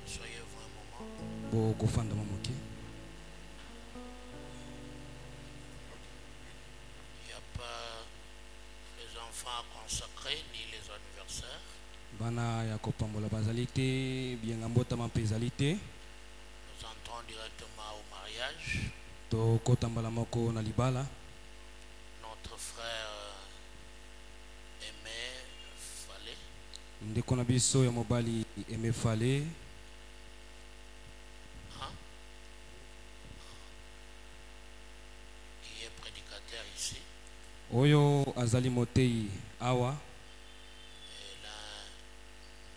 Soyez-vous un moment. Il n'y a pas les enfants consacrés ni les anniversaires. Nous entrons directement au mariage. Notre frère Aimé Fallé. Qui est prédicateur ici. Oyo azali motei awa. Et l'un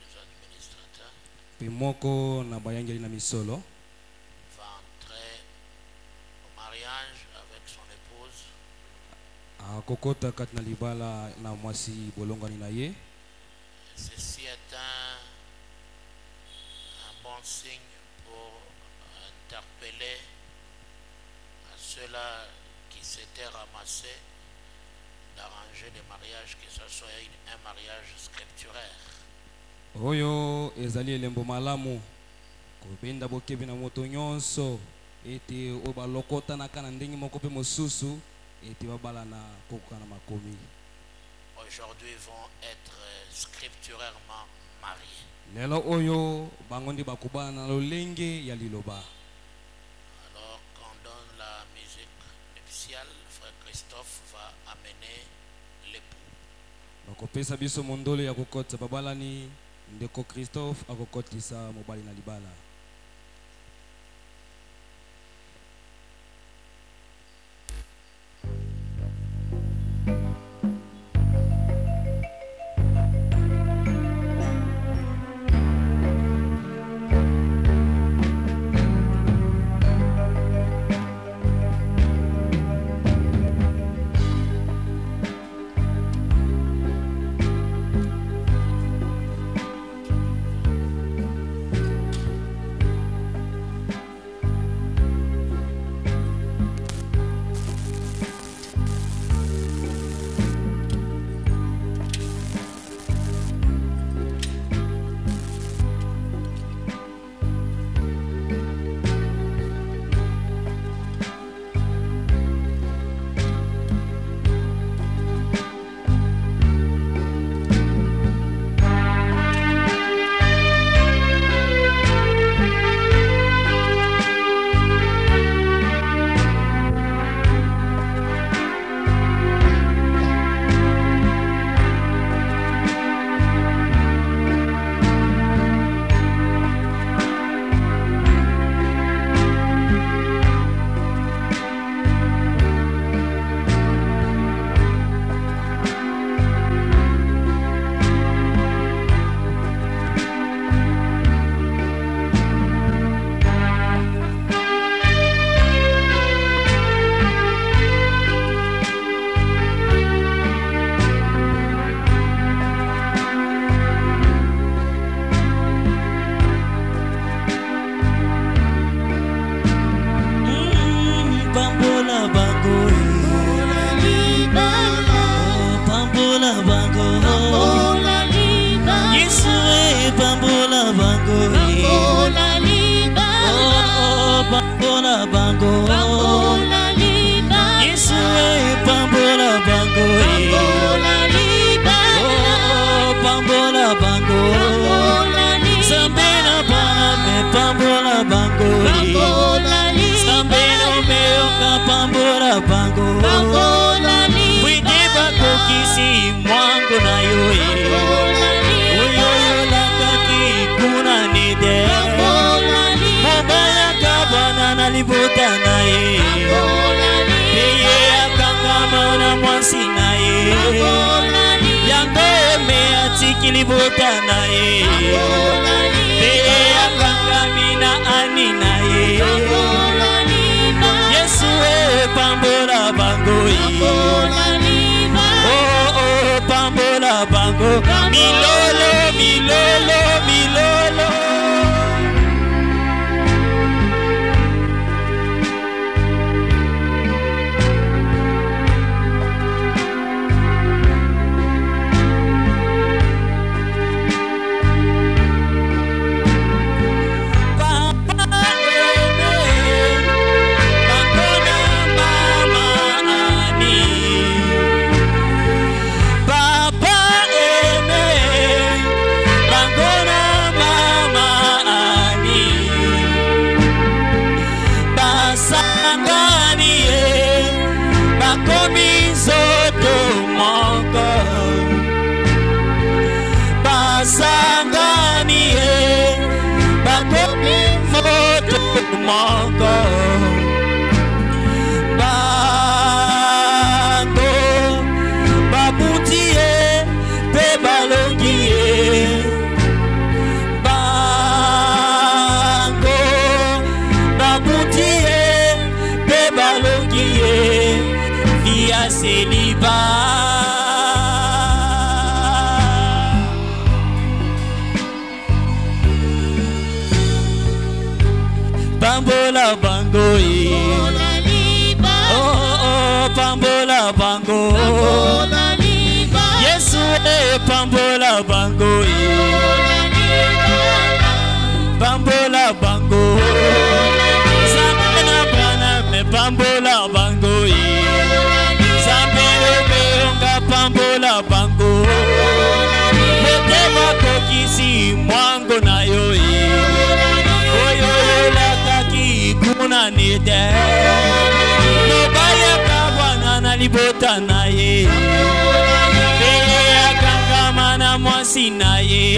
des administrateurs. Pimoko na bayangeli na misolo. Va entrer au mariage avec son épouse. Kokota katna libala na mwasi bolongani na ye. Ceci est un bon signe pour interpeller à ceux-là qui s'étaient ramassés d'arranger des mariages, que ce soit un mariage scripturaire. Oyo ezali elembo malamu kobenda bokebi na moto nyonso ete obalokota na kana ndenge moko pe mosusu ete babala na kokoka na makomi. Aujourd'hui vont être scripturairement mariés. Lelo oyo bangondi bakubana na lolenge ya liloba. Alors quand on donne la musique nuptiale, frère Christophe va amener l'époux. Donc pesa biso mondolo ya kokota babalani ndeko Christophe akokotisa mobali na libala. moko bango babutie pe balongie bango babutie pe balongie via célibat. Pambola bango oh pambola bango Yesu pambola bango pambola bango Sabena bana me pambola bango Sabena beonga pambola bango Mete bako kisi mwango na yoi kuna nide nobaya kabwana na libota na ye beye akangama na mwasi na ye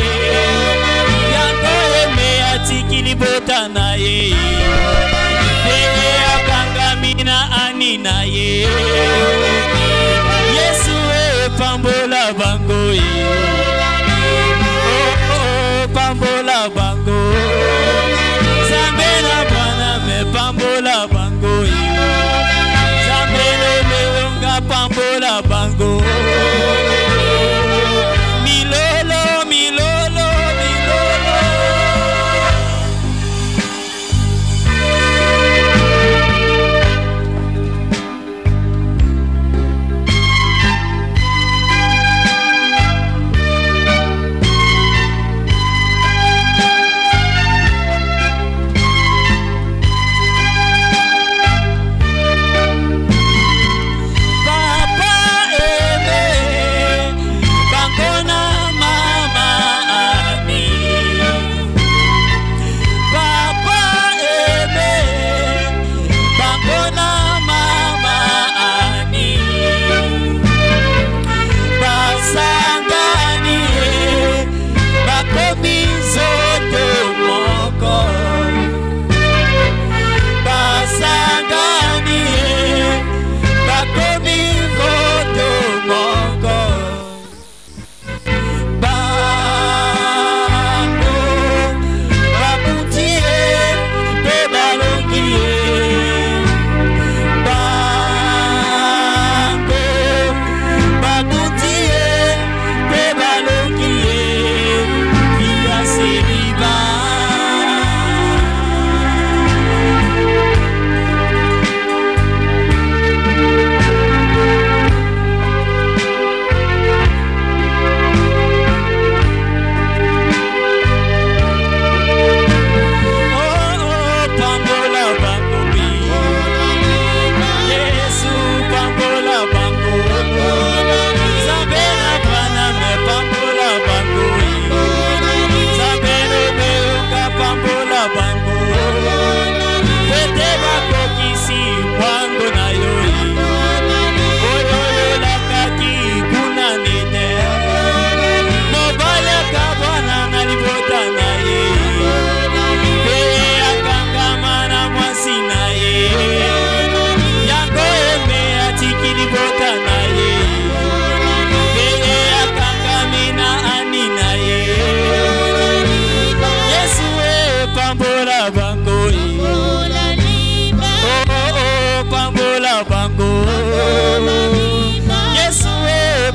yango eme atiki libota na ye beye akangami na ani na ye Yesu pambola bango oh pambola bango pambola bango Zambeno meonga pambola bango milolo milolo milolo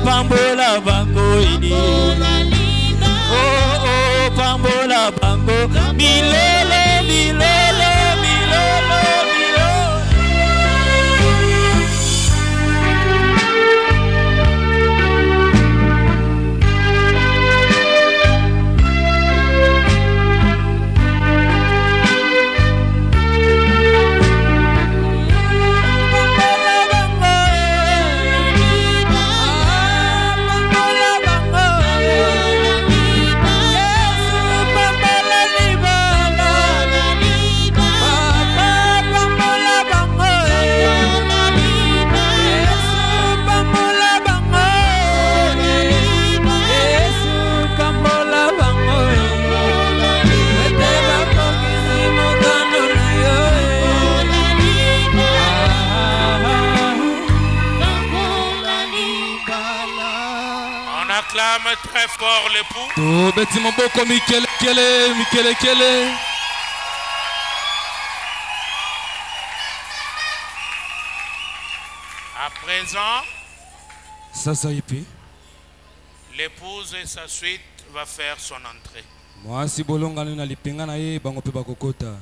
pambola bango ini oh pambola bango milele milele milele Bye. Acclame très fort l'époux. tobeti maboko mikelekele mikelekele. À présent, Sasa ipi l'épouse et sa suite va faire son entrée. mwasi bolongani na lipenga na ye bango mpe bakokota.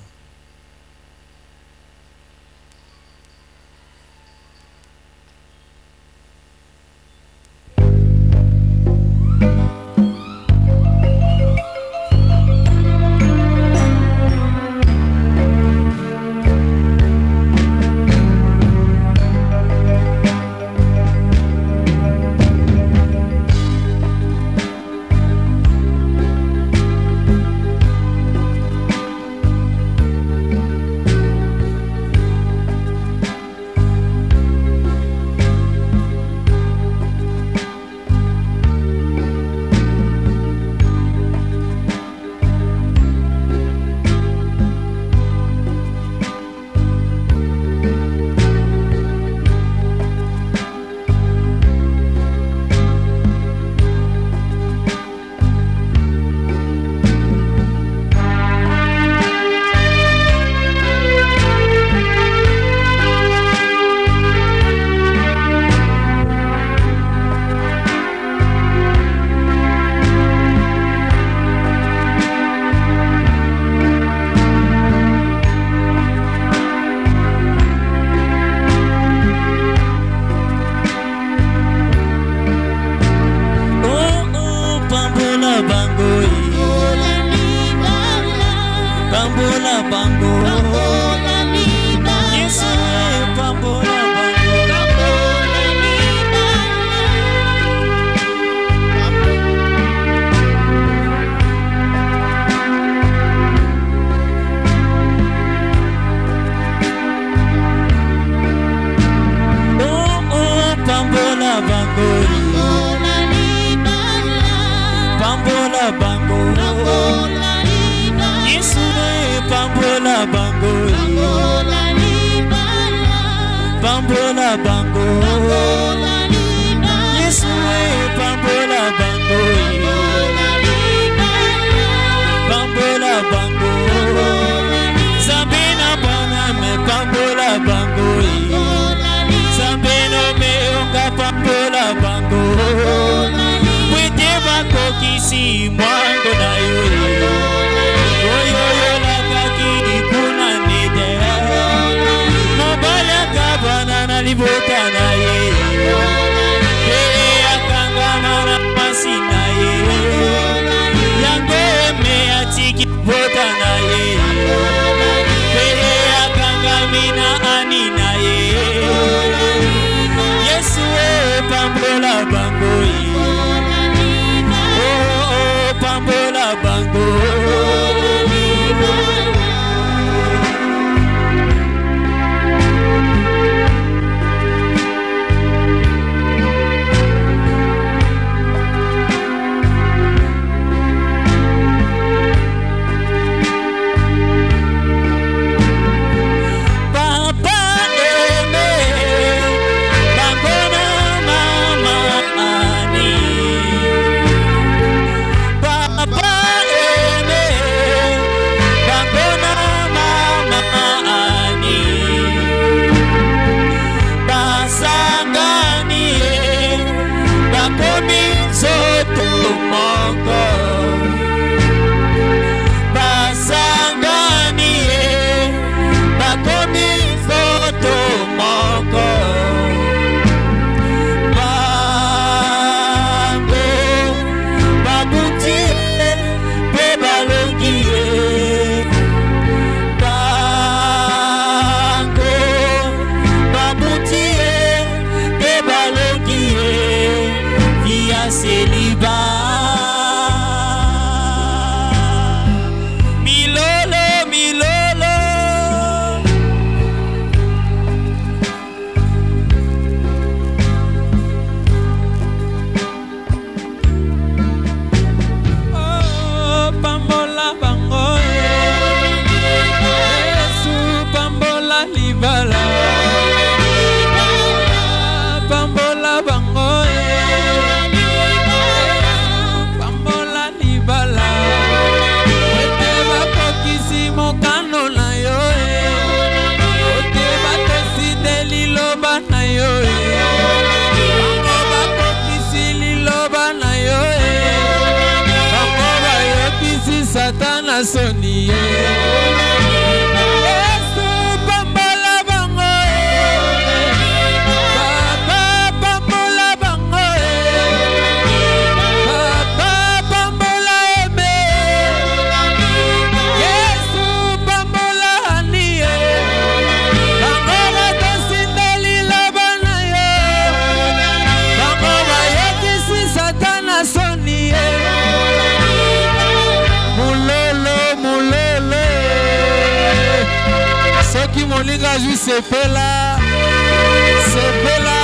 Satana soni Yesu pambola bango Papa pambola bango Papa pambola eme Yesu pambola hani Bango batosindeli labana yo Bango bayekisi Satana soni Soki molinga jui sepela sepela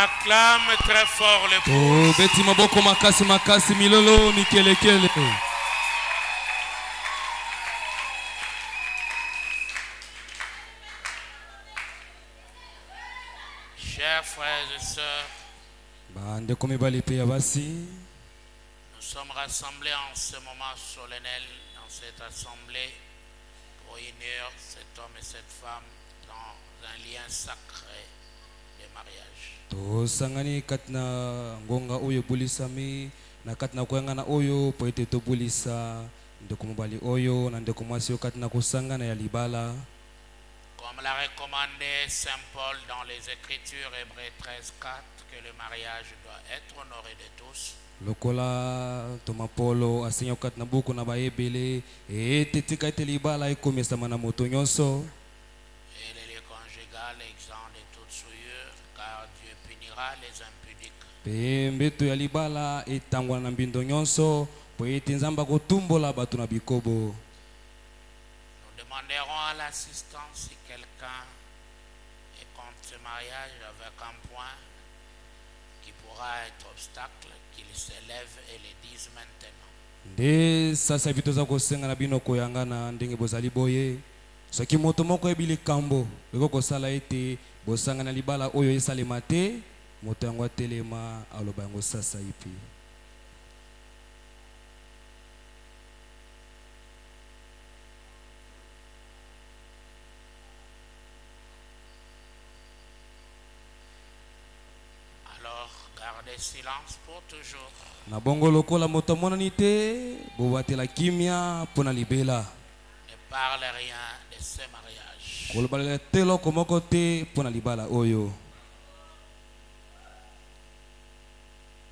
Acclame très fort le Oh, beti maboko makasi makasi milolo mikelekele. Chers frères et sœurs, Bande komi bali pe yabasi. Nous sommes rassemblés en ce moment solennel dans cette assemblée pour unir cet homme et cette femme dans un lien sacré de mariage. tosangani kati na ngonga oyo ebulisami na kati na koyangana oyo po ete tobulisa ndeko mobali oyo na ndeko mwasi oyo kati na kosangana ya libala. Comme l'a recommandé Saint Paul dans les Écritures, Hébreux 13:4, que le mariage doit être honoré de tous. Lokola toma polo asenya kati na buku na bayebele ete tika ete libala ekomesama na moto nyonso. Et le lieu conjugal exempt de toute souillure, car Dieu punira les impudiques. Pe mbeto ya libala etangwana na mbindo nyonso po ete nzamba kotumbola bato na bikobo. Nous demanderons à l'assistance si quelqu'un est contre ce mariage avec un point qui pourra être obstacle, qu'il s'élève et le dise maintenant. Nde sasa vitu za kosenga na bino koyangana ndenge bozali boye soki moto moko ebili kambo eko kosala ete bosanga na libala oyo esalema te moto yango atelema aloba yango sasa ipi. Alors, gardez silence pour toujours. Na bongo lokola moto monani te bobatela kimia pona libela Ne parle rien de ce mariage. kolobalela te loko moko te pona libala oyo.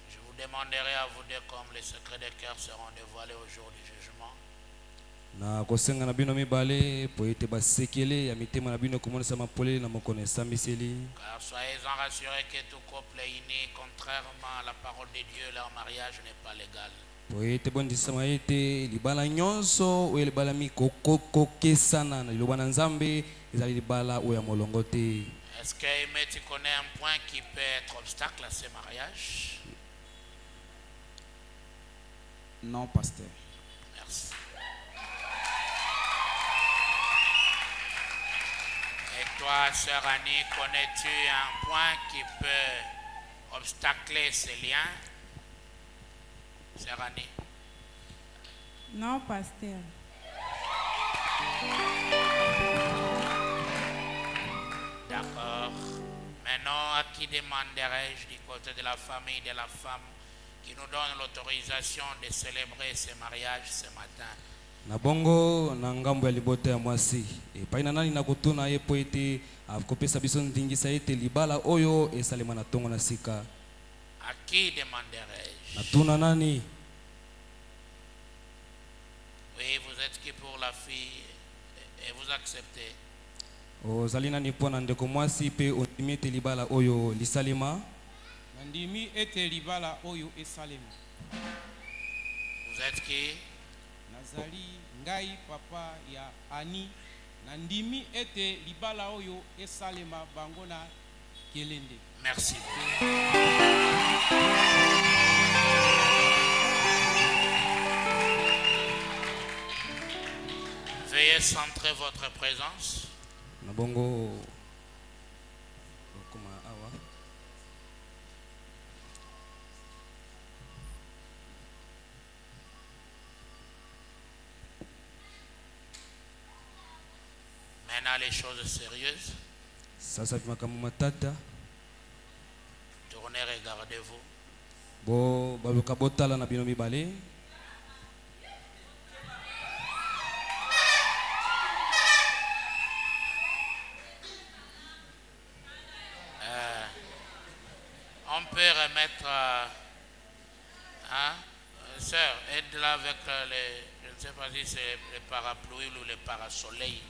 Je vous demanderai à vous deux comme les secrets des cœurs seront dévoilés au jour du jugement. Na kosenga na bino mibale po ete basekele ya mitema na bino komonisa mapolele na mokolo esambiseli. Car soyez-en rassurés que tout couple uni, contrairement à la parole de Dieu, leur mariage n'est pas légal. Po ete bondisama ete libala nyonso oyo libala mikokokesana na liloba na nzambe ezali libala oyo ya molongo te. Est-ce que tu connais un point qui peut être obstacle à ce mariage? Non, pasteur. Merci. Et toi, sœur Annie, connais-tu un point qui peut obstacler ces liens? Sœur Annie. Non, pasteur. D'accord. Maintenant, à qui demanderai-je du côté de la famille de la femme qui nous donne l'autorisation de célébrer ce mariage ce matin? Na bongo na ngambo ya libota ya mwasi epai na nani na kotuna ye po ete akopesa biso ndingisa ete libala oyo esalema na tongo na sika. À qui demanderai-je? Natuna nani? Oui, vous êtes qui pour la fille et vous acceptez? Ozali nani po na ndeko mwasi pe ondimi ete libala oyo lisalema? Nandimi ete libala oyo esalema. Vous êtes qui? Nazali ngai papa ya Ani. Nandimi ete libala oyo esalema bango na kelende. Merci. Veuillez centrer votre présence. Na bongo koma awa. Maintenant, les choses sérieuses. Sasa makambo matata Tournez, regardez-vous. bo baluka botala na bino mibale. On peut remettre, hein, sœur, aide-la avec les, je ne sais pas si c'est les parapluies ou les parasoleils.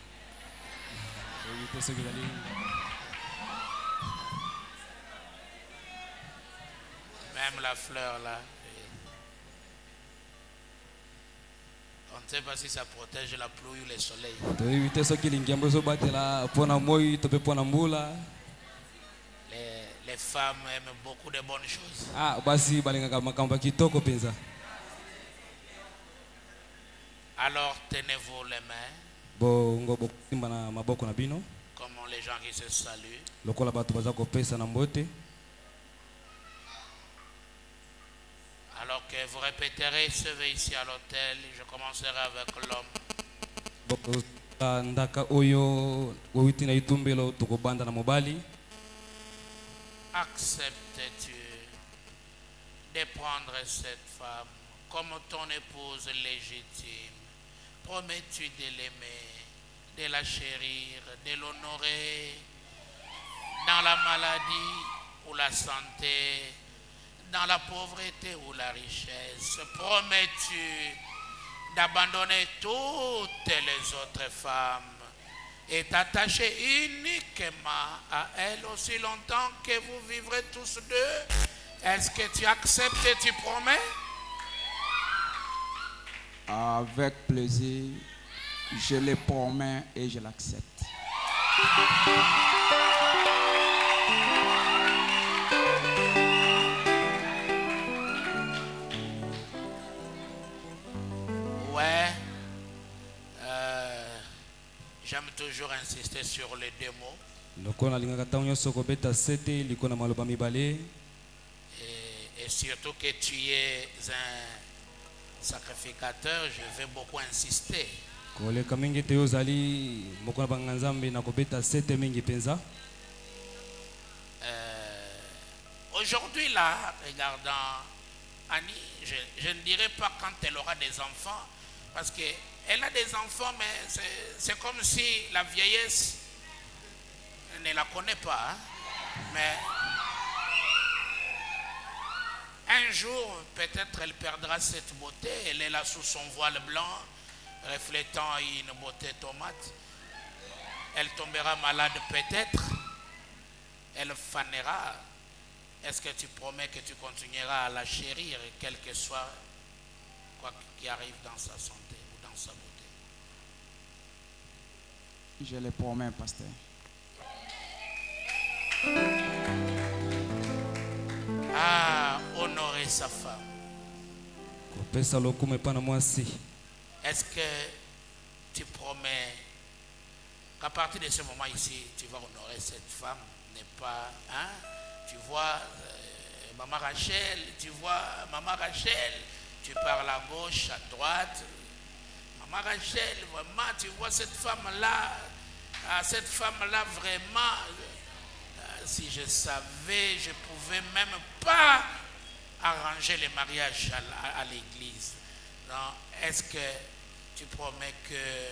Même la fleur là. On ne sait pas si ça protège la pluie ou le soleil. Toyebite soki lingiambo ezobatela mpona moi to mpe mpona mbula. Les femmes aiment beaucoup de bonnes choses. Ah, basi balingaka makambo ya kitoko mpenza. Alors tenez-vous les mains. Bongo bokosimba na maboko na bino. Comme les gens qui se saluent. Lokola bato baza kopesa na mbote. Alors Ok, vous répéterez ce vœu ici à l'hôtel. Je commencerai avec l'homme. ndaka oyo wawiti na itumbelo tokobanda na mobali. Acceptes-tu de prendre cette femme comme ton épouse légitime? Promets-tu de l'aimer, de la chérir, de l'honorer dans la maladie ou la santé, dans la pauvreté ou la richesse? Promets-tu d'abandonner toutes les autres femmes et t'attacher uniquement à elle aussi longtemps que vous vivrez tous deux? Est-ce que tu acceptes et tu promets? Avec plaisir, je le promets et je l'accepte. Ouais. J'aime toujours insister sur les deux mots. Et surtout que tu es un sacrificateur, je vais beaucoup insister. Aujourd'hui là, regardant Annie, je ne dirais pas quand elle aura des enfants, parce qu'elle a des enfants, mais c'est comme si la vieillesse ne la connaît pas. Hein? Mais un jour, peut-être elle perdra cette beauté. Elle est là sous son voile blanc, reflétant une beauté tomate. Elle tombera malade peut-être. Elle fanera. Est-ce que tu promets que tu continueras à la chérir, quel que soit quoi qui arrive dans sa santé ou dans sa beauté? Je le promets, pasteur. Ah, honorer sa femme. Est-ce que tu promets qu'à partir de ce moment ici, tu vas honorer cette femme? N'est pas, hein? Tu vois Maman Rachel, tu parles à gauche, à droite. Maman Rachel, vraiment, tu vois cette femme-là, vraiment, si je savais, je ne pouvais même pas arranger les mariages à l'église. Est-ce que tu promets que,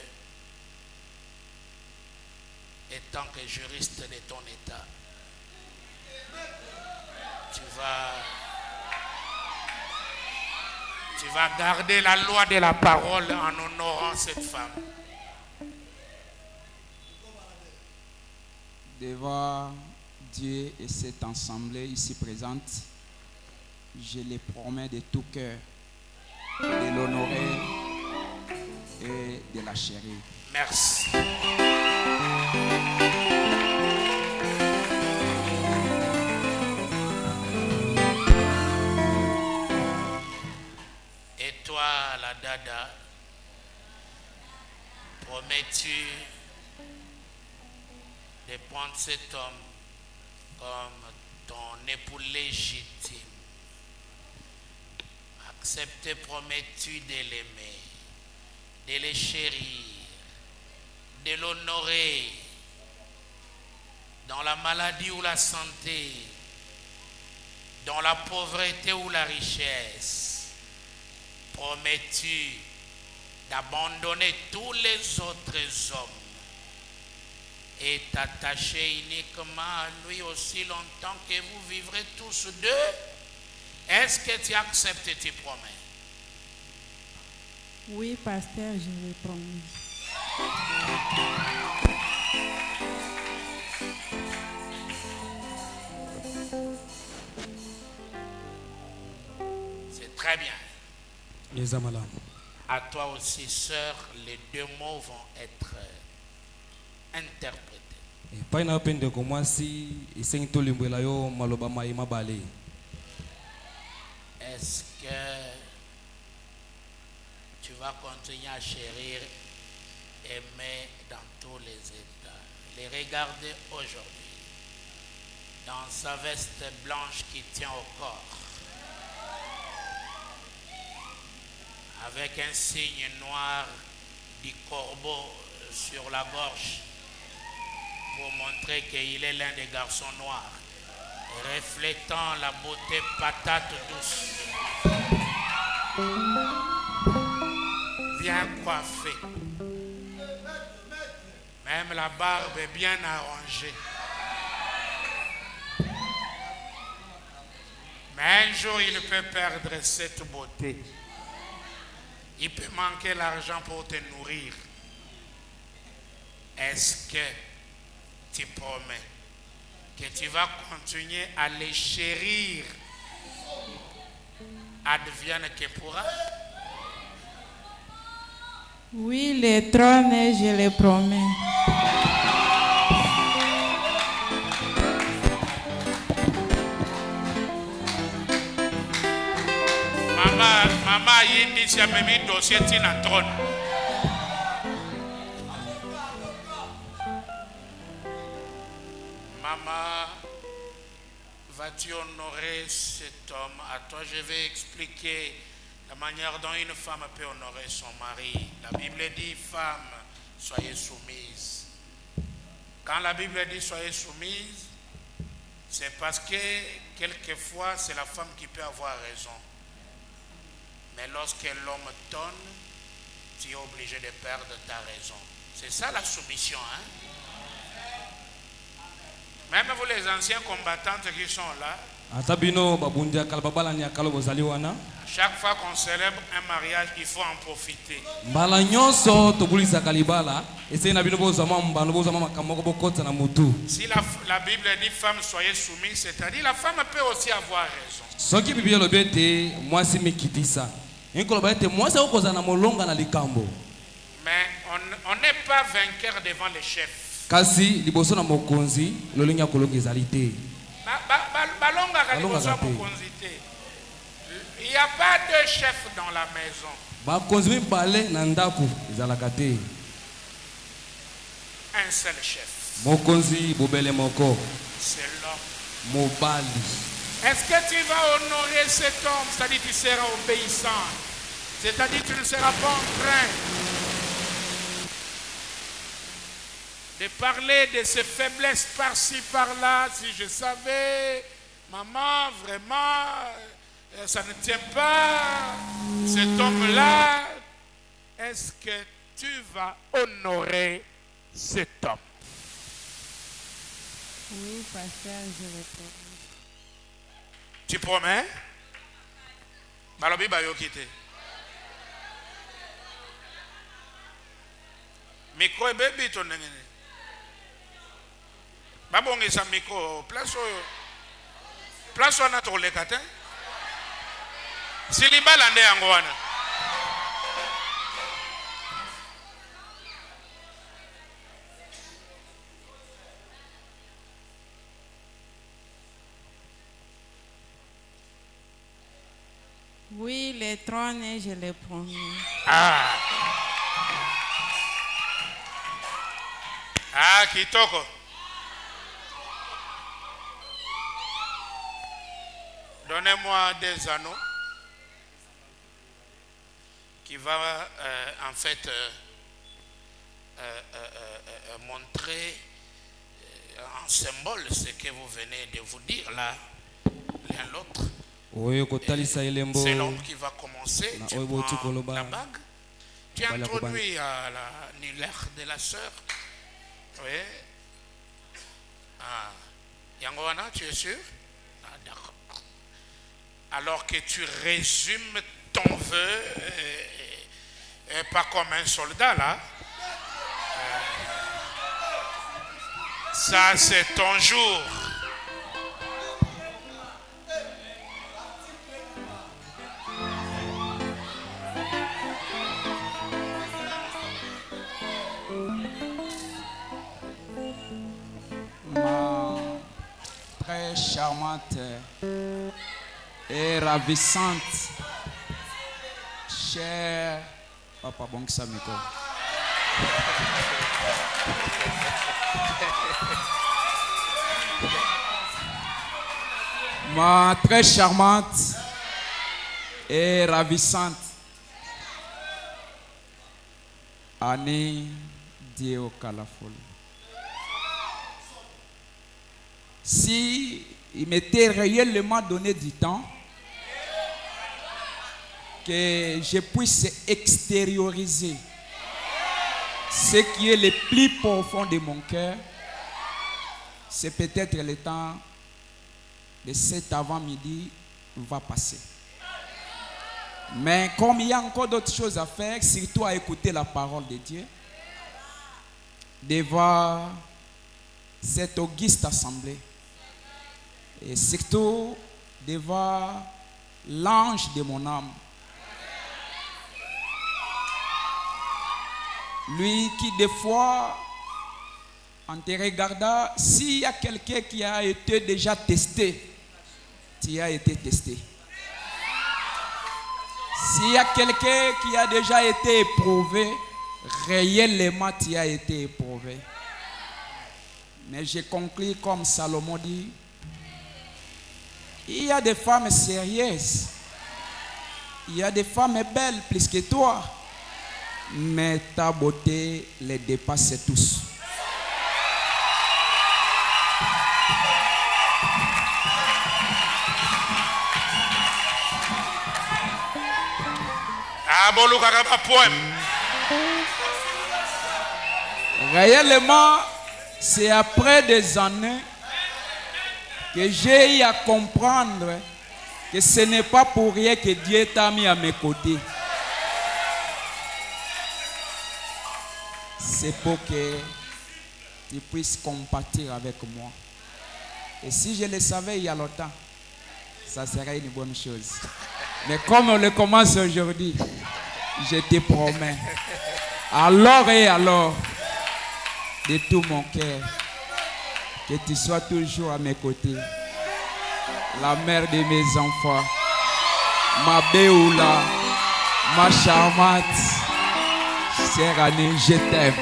étant que juriste de ton état, tu vas garder la loi de la parole en honorant cette femme? Devant Dieu et cette assemblée ici présente, je les promets de tout cœur de l'honorer et de la chérir. Merci. Et toi, la dada, promets-tu de prendre cet homme comme ton époux légitime? Accepter, promets-tu de l'aimer, de le chérir, de l'honorer dans la maladie ou la santé, dans la pauvreté ou la richesse? Promets-tu d'abandonner tous les autres hommes et t'attacher uniquement à lui aussi longtemps que vous vivrez tous deux? Est-ce que tu acceptes et tu promets? Oui, pasteur, je le promets. C'est très bien. À toi aussi, sœur, les deux mots vont être interprétés. Est-ce que tu vas continuer à chérir, aimer dans tous les états? Les regarder aujourd'hui dans sa veste blanche qui tient au corps. avec un signe noir du corbeau sur la gorge pour montrer qu'il est l'un des garçons noirs, reflétant la beauté patate douce, bien coiffé. Même la barbe est bien arrangée. Mais un jour, il peut perdre cette beauté. Il peut manquer l'argent pour te nourrir. Est-ce que tu promets que tu vas continuer à les chérir, advienne que pourra? Oui, le trône, je le promets. Maman yindi si amemi dossier tina trône. Maman, vas-tu honorer cet homme? À toi, je vais expliquer la manière dont une femme peut honorer son mari. La Bible dit, femme, soyez soumise. Quand la Bible dit soyez soumise, c'est parce que quelquefois c'est la femme qui peut avoir raison. Mais lorsque l'homme donne, tu es obligé de perdre ta raison. C'est ça la soumission, hein? Même vous les anciens combattantes qui sont là, chaque fois qu'on célèbre un mariage, il faut en profiter. Si la Bible dit femme soyez soumise, c'est-à-dire la femme peut aussi avoir raison. Mais on n'est pas vainqueur devant les chefs. Kasi liboso na mokonzi lolinga kolonga ezalité. Balonga ka liboso mokonzi te. Il n'y a pas de chef dans la maison. Ba konzi mi balé na ndako ezalaka te. Un seul chef. Mokonzi bobele moko. C'est l'homme. Mobali. Est-ce que tu vas honorer cet homme? C'est-à-dire tu seras obéissant. C'est-à-dire tu ne seras pas en train de parler de ses faiblesses par-ci, par-là. Si je savais, maman, vraiment, ça ne tient pas, cet homme-là. Est-ce que tu vas honorer cet homme? Oui, pasteur, je le promets. Tu promets? Balobi bayo kite. Micro baby ton nengene. Babonge sa micro place wana to le katin. Silibala nde yango wana. Oui, le trône, je le promets. Kitoko. Donnez-moi des anneaux qui va en fait montrer en symbole ce que vous venez de vous dire là, l'un l'autre. C'est l'homme qui va commencer. Tu prends la bague. Tu introduis à l'annulaire de la sœur. Oui. Yangoana, tu es sûr? D'accord. Alors que tu résumes ton vœu, pas comme un soldat là. Ça, c'est ton jour. Ma très charmante et ravissante chère Papa Bongsamiko. Ma très charmante et ravissante Annie Dio Kalafol. Si il m'était réellement donné du temps, que je puisse extérioriser ce qui est le plus profond de mon cœur, c'est peut-être le temps de cet avant-midi va passer. Mais comme il y a encore d'autres choses à faire, surtout à écouter la parole de Dieu, devant cette auguste assemblée, et surtout devant l'ange de mon âme, lui qui des fois, en te regardant, s'il y a quelqu'un qui a été déjà testé, tu as été testé. S'il y a quelqu'un qui a déjà été éprouvé, réellement tu as été éprouvé. Mais j'ai conclu comme Salomon dit, il y a des femmes sérieuses, il y a des femmes belles plus que toi, mais ta beauté les dépasse tous. Réellement, c'est après des années que j'ai eu à comprendre que ce n'est pas pour rien que Dieu t'a mis à mes côtés. C'est pour que tu puisses compatir avec moi. Et si je le savais il y a longtemps, ça serait une bonne chose. Mais comme on le commence aujourd'hui, je te promets, alors et alors, de tout mon cœur, que tu sois toujours à mes côtés. La mère de mes enfants, ma Béoula, ma charmante, chère Annie, je t'aime.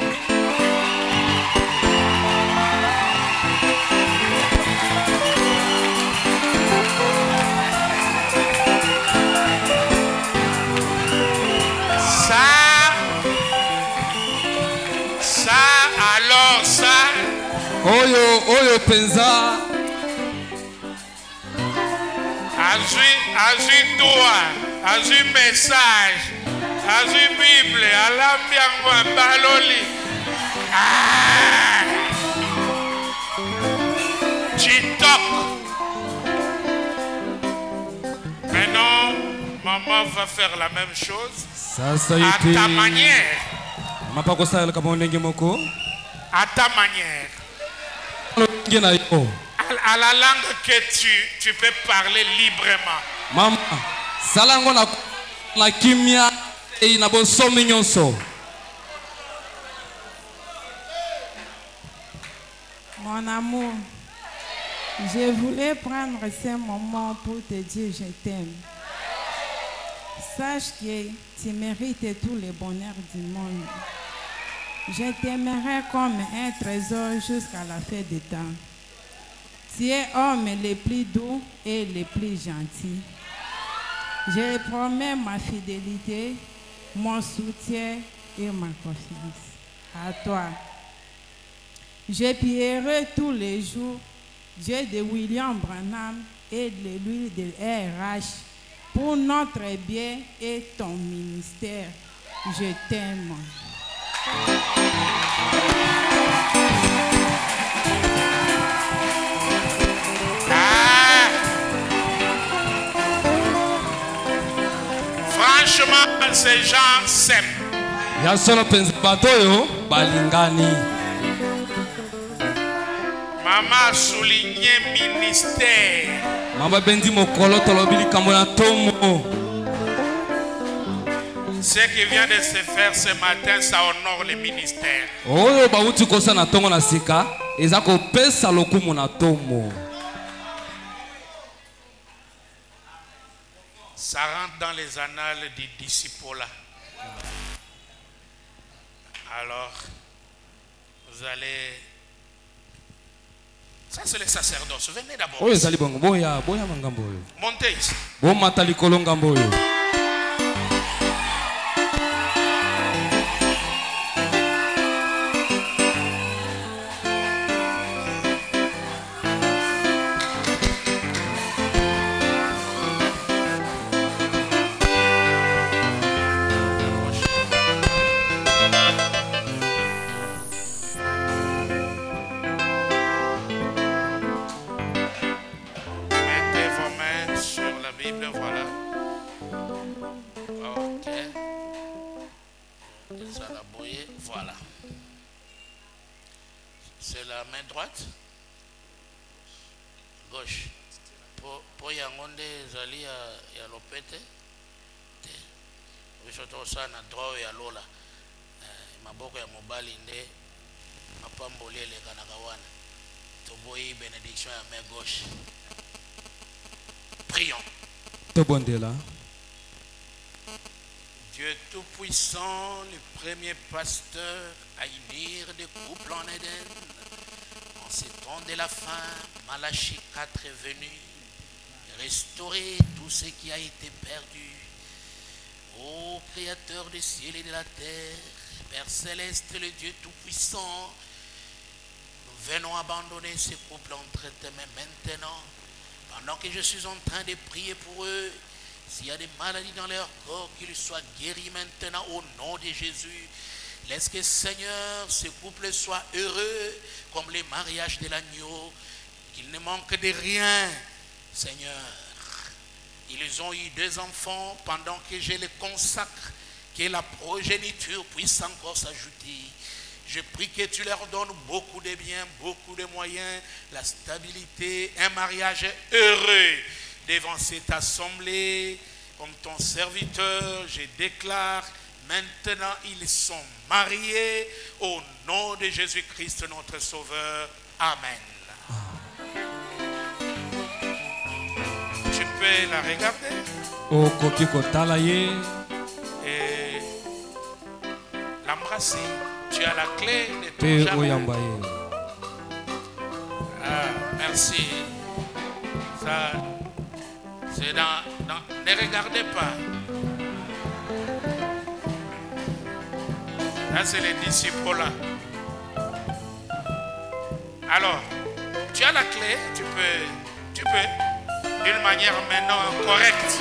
Oyo penza azui droit, azui message, azui Bible, alambi yango baloli. TikTok. Maintenant, maman va faire la même chose. À ta manière. À ta manière. À la langue que tu peux parler librement. Maman, salango na kimia e na bonsomi nyonso. Mon amour, je voulais prendre ce moment pour te dire je t'aime. Sache que tu mérites tous les bonheurs du monde. Je t'aimerai comme un trésor jusqu'à la fin des temps. Tu es homme le plus doux et le plus gentil. Je promets ma fidélité, mon soutien et ma confiance à toi. Je prierai tous les jours Dieu de William Branham et de l'huile de RH pour notre bien et ton ministère. Je t'aime. Franchement, ces gens s'aiment. Ya solo penza batoyo balingani. Maman a souligné ministère. Mama bendi mokolo tolobili kamona tomo. Ce qui vient de se faire ce matin, ça honore le ministère. Oyo bauti kosa na tongo na sika, eza ko pesa lokumu na tomo. Ça rentre dans les annales du disciple. Alors, vous allez... Ça, c'est le sacerdoce. Venez d'abord. Oyo zali bongo boya mangambo oyo. Montez ici. Bo matali kolonga mboyo. Voilà. C'est la main droite. Gauche. Pour yangonde zali ya lopete. Bisoto sana droit ya lola. Maboko ya mobali nde mapambolele kanakawana. Toboyi bénédiction à main gauche. Prions. Dieu Tout-Puissant, le premier pasteur à unir des couples en Éden. En ces temps de la fin, Malachie 4 est venu restaurer tout ce qui a été perdu. Ô Créateur du ciel et de la terre, Père Céleste, le Dieu Tout-Puissant, nous venons abandonner ces couples entre tes mains maintenant. Pendant que je suis en train de prier pour eux, s'il y a des maladies dans leur corps, qu'ils soient guéris maintenant au nom de Jésus. Laisse que, Seigneur, ce couple soit heureux comme les mariages de l'agneau, qu'il ne manque de rien, Seigneur. Ils ont eu 2 enfants pendant que je les consacre, que la progéniture puisse encore s'ajouter. Je prie que tu leur donnes beaucoup de biens, beaucoup de moyens, la stabilité, un mariage heureux devant cette assemblée. Comme ton serviteur, je déclare, maintenant ils sont mariés au nom de Jésus-Christ notre Sauveur. Amen. Tu peux la regarder et l'embrasser. Tu as la clé de ton jardin. Ah, merci. Ça, c'est ne regardez pas. Là, c'est les disciples là. Alors, tu as la clé, tu peux, d'une manière maintenant correcte.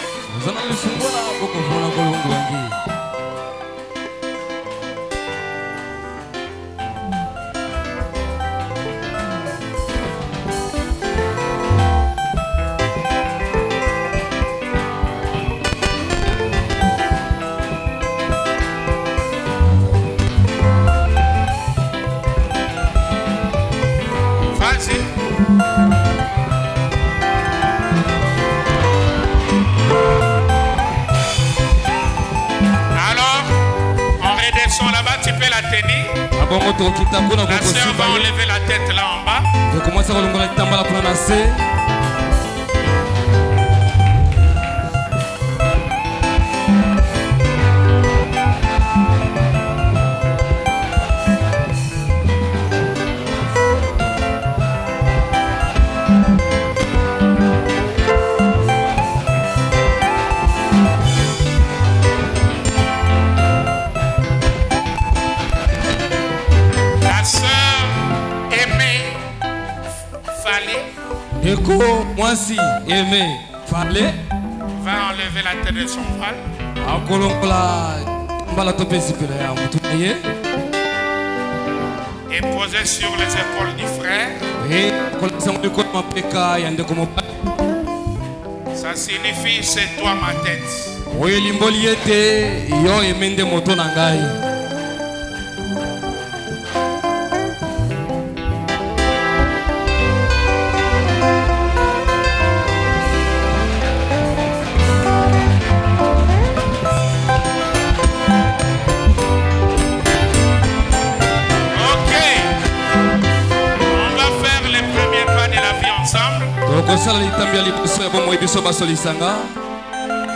La sœur va enlever la tête là en bas. Moi si aimé fallait va enlever la tête de son voile et poser sur les épaules du frère. Ça signifie c'est toi ma tête.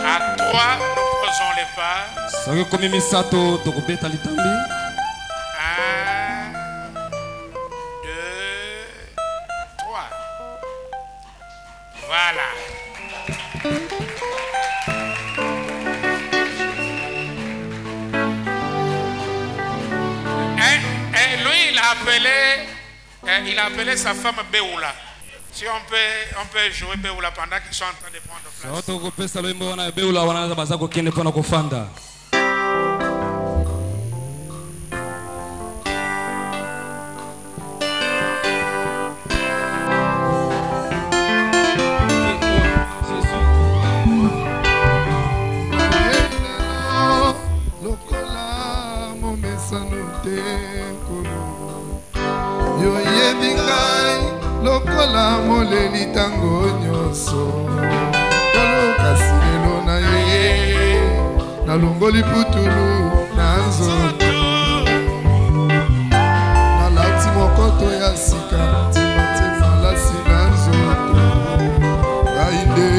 À 3, nous posons les pas. 1, 2, 3. Voilà. Et lui, il a appelé sa femme Béoula. Si on peut jouer Béoula pendant qu'ils sont en train de prendre place. Yo yebi ngai lokola moleli tango nyonso. Kolo kasi lelo na ye nalongoli putulu na nzoto. Nalati mokoto ya sika tima lasi na nzoto. Gainde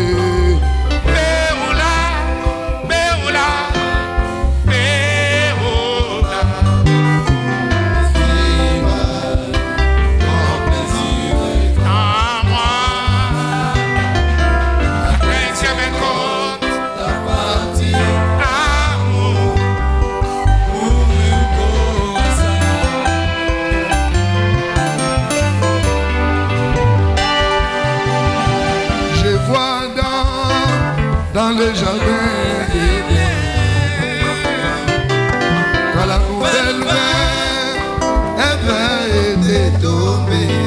dans le jardin d'Éden, quand la nouvelle veille était tombée,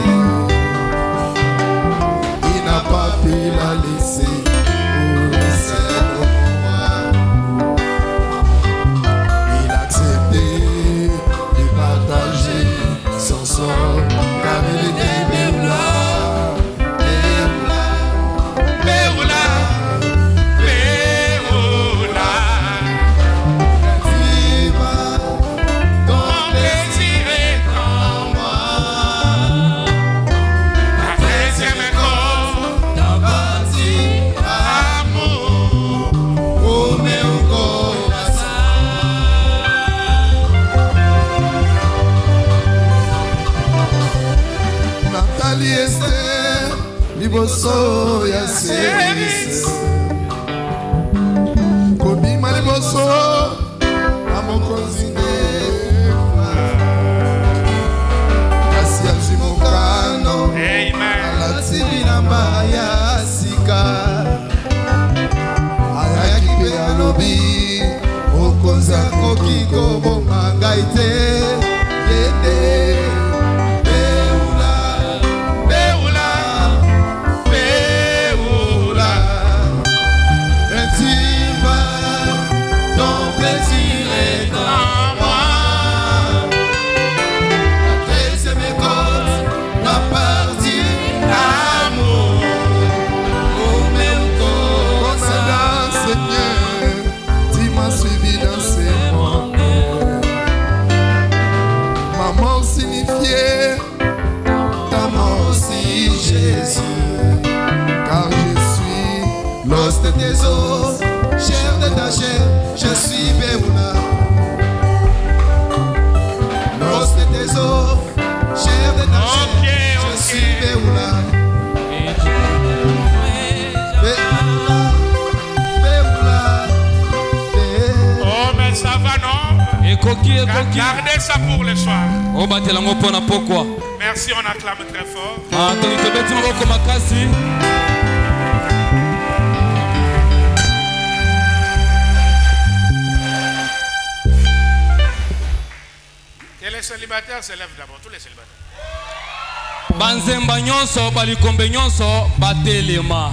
il n'a pas pu la laisser pour seul au pouvoir. Il a accepté de partager son sort, car il était Béoula. Liboso ya service kobima liboso na mokonzi ndefa kasi azwi mokano alati bilamba ya sika ayaki mpe alobi mokonzi akoki koboma ngai te yende. L'os de tes os, chair de ta chair, je suis Béoula. L'os de tes os, chair de ta chair, je suis Béoula. Oh, mais ça va, non? Gardez ça pour le soir. Merci, on acclame très fort. Et les célibataires se lèvent d'abord, tous les célibataires. Banzemba nyonso balikombe nyonso batelema.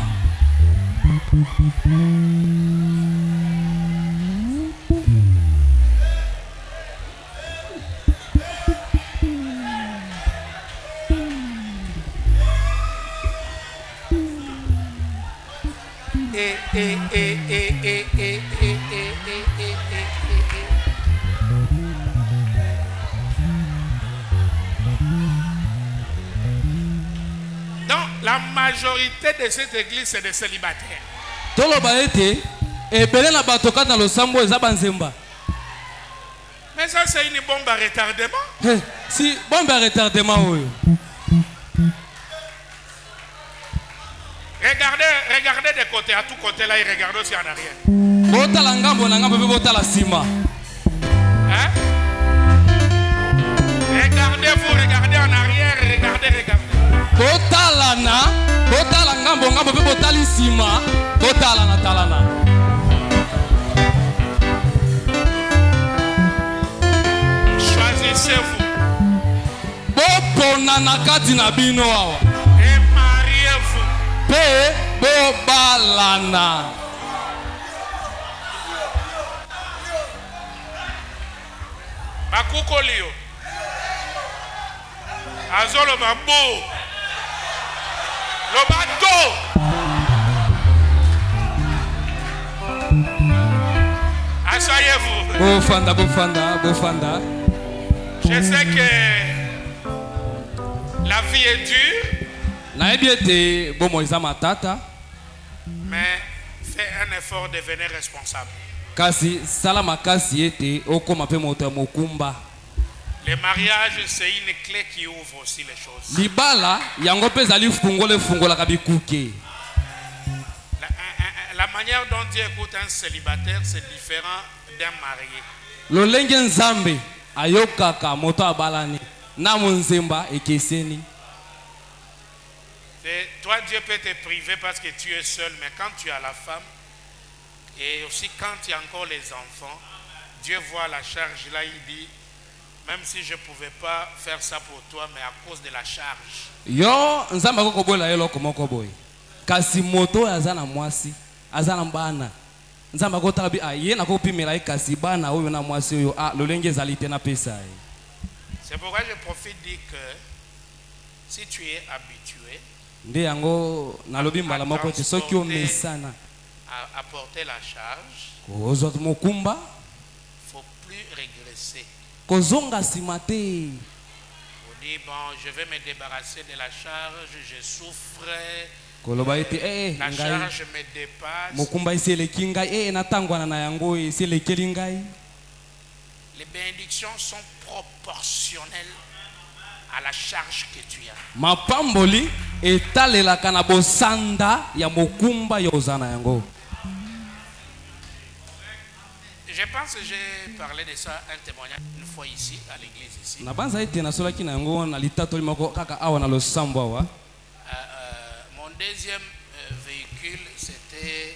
Donc, la majorité de cette église, c'est des célibataires. Mais ça, c'est une bombe à retardement. Si, bombe à retardement, oui. Regardez des côtés, à tout côté là, et regardez aussi en arrière. Hein? Regardez en arrière, regardez. Choisissez-vous. Et mariez-vous. Bakukolio. Azolo bambo. Le bateau. Asseyez-vous. Bofanda, bofanda, bofanda. Je sais que la vie est dure, Nayebi ete bomo eza matata, mais fais un effort de devenir responsable. kasi sala makasi ete okoma pe moto ya mokumba. Le mariage, c'est une clé qui ouvre aussi les choses. Libala yango pe ezali fungolo efungolaka bikuke. La manière dont Dieu écoute un célibataire, c'est différent d'un marié. Lolenge nzambe ayokaka moto abalani na monzemba ekeseni. Toi, Dieu peut te priver parce que tu es seul, mais quand tu as la femme, et aussi quand tu as encore les enfants, Dieu voit la charge là, il dit, même si je ne pouvais pas faire ça pour toi, mais à cause de la charge. Yo nzambe akokobola ye loko moko boye. Kasi moto azana mwasi, azana bana. Nzambe akotala bi ye nakopimela ye kasi bana oyo na mwasi oyo lolenge ezali te na pesa ye. C'est pourquoi je profite de dire que si tu es habitué Nde yango nalobi mbala moko ete soki omesana à porter la charge, kozwa mokumba il ne faut plus régresser. kozonga nsima te. Vous dites, bon, je vais me débarrasser de la charge, je souffrais, koloba ete la ngai charge me dépasse. mokumba esi eleki ngai natangwana na yango esi elekeli ngai. Les bénédictions sont proportionnelles à la charge que tu as. Mapamboli etalelaka na bosanda ya mokumba yo oza na yango. Je pense que j'ai parlé de ça, un témoignage une fois ici, à l'église ici. Nabanza ete nasolaki na yango na litatoli moko kaka awa na losambo awa. Mon deuxième véhicule, c'était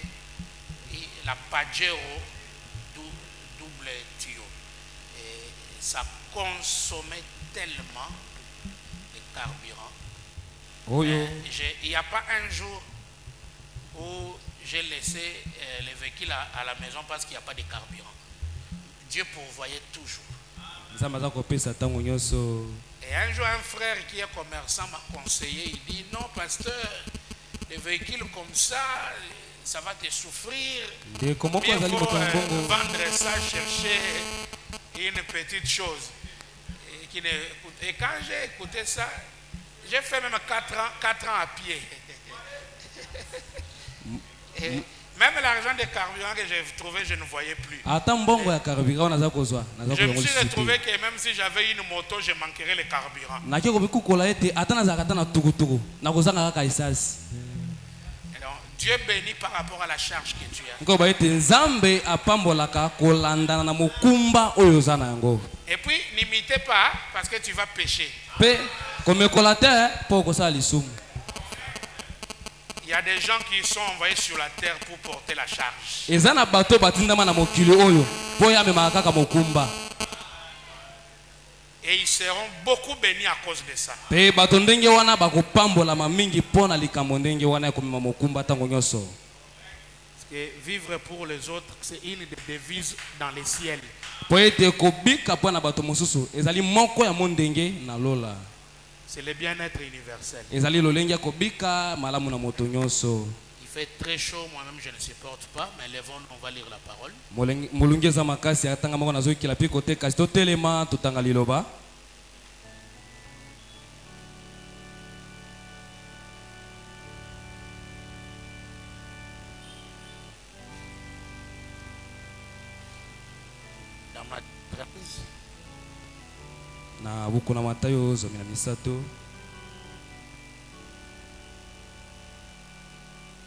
la Pajero double tuyau. Et ça consommait tellement de carburant. Oyo. Il n'y a pas un jour où j'ai laissé le véhicule à la maison parce qu'il n'y a pas de carburant. Dieu pourvoyait toujours. Nzambe aza kopesa tango nyonso. Et un jour, un frère qui est commerçant m'a conseillé, il dit, non, pasteur, les véhicules comme ça, ça va te souffrir. Nde komoko Mieux azali vaut moto ya mbongo. vendre ça, chercher une petite chose. Et quand j'ai écouté ça, j'ai fait même 4 ans à pied. Et même l'argent de carburant que j'ai trouvé, je ne voyais plus. Ata mbongo ya carburant naza kozwa. Naza Je me kozwa suis lisusu retrouvé te. que même si j'avais une moto, je manquerais le carburant. Naki kobikukola ete ata nazalaka ata na tukutuku nakozanga kaka esasi. Et donc, Dieu bénit par rapport à la charge que tu as. Nkoba ete nzambe apambolaka kolandana na mokumba oyo oza na yango. Et puis, n'imitez pas parce que tu vas pécher. Pe komekola te mpo okosala lisumu. Il y a des gens qui sont envoyés sur la terre pour porter la charge. Eza na bato batindama na mokili oyo mpo ya amemaka kaka mokumba. Et ils seront beaucoup bénis à cause de ça. Pe bato ndenge wana bakopambolama mingi mpo na likambo ndenge wana ya komema mokumba ntango nyonso. Parce que vivre pour les autres, c'est une des devises dans les ciels. Po ete kobika mpo na bato mosusu ezali moko ya mondenge na lola. C'est le bien-être universel. Ezali lolenge ya kobika malamu na moto nyonso. Il fait très chaud, moi-même je ne supporte pas, mais lèvons, on va lire la parole. Molungi eza makasi atanga moko nazoyikila mpe kote kasi totelema totanga liloba. Dans ma 13, Na buku na Matayo zomi na misato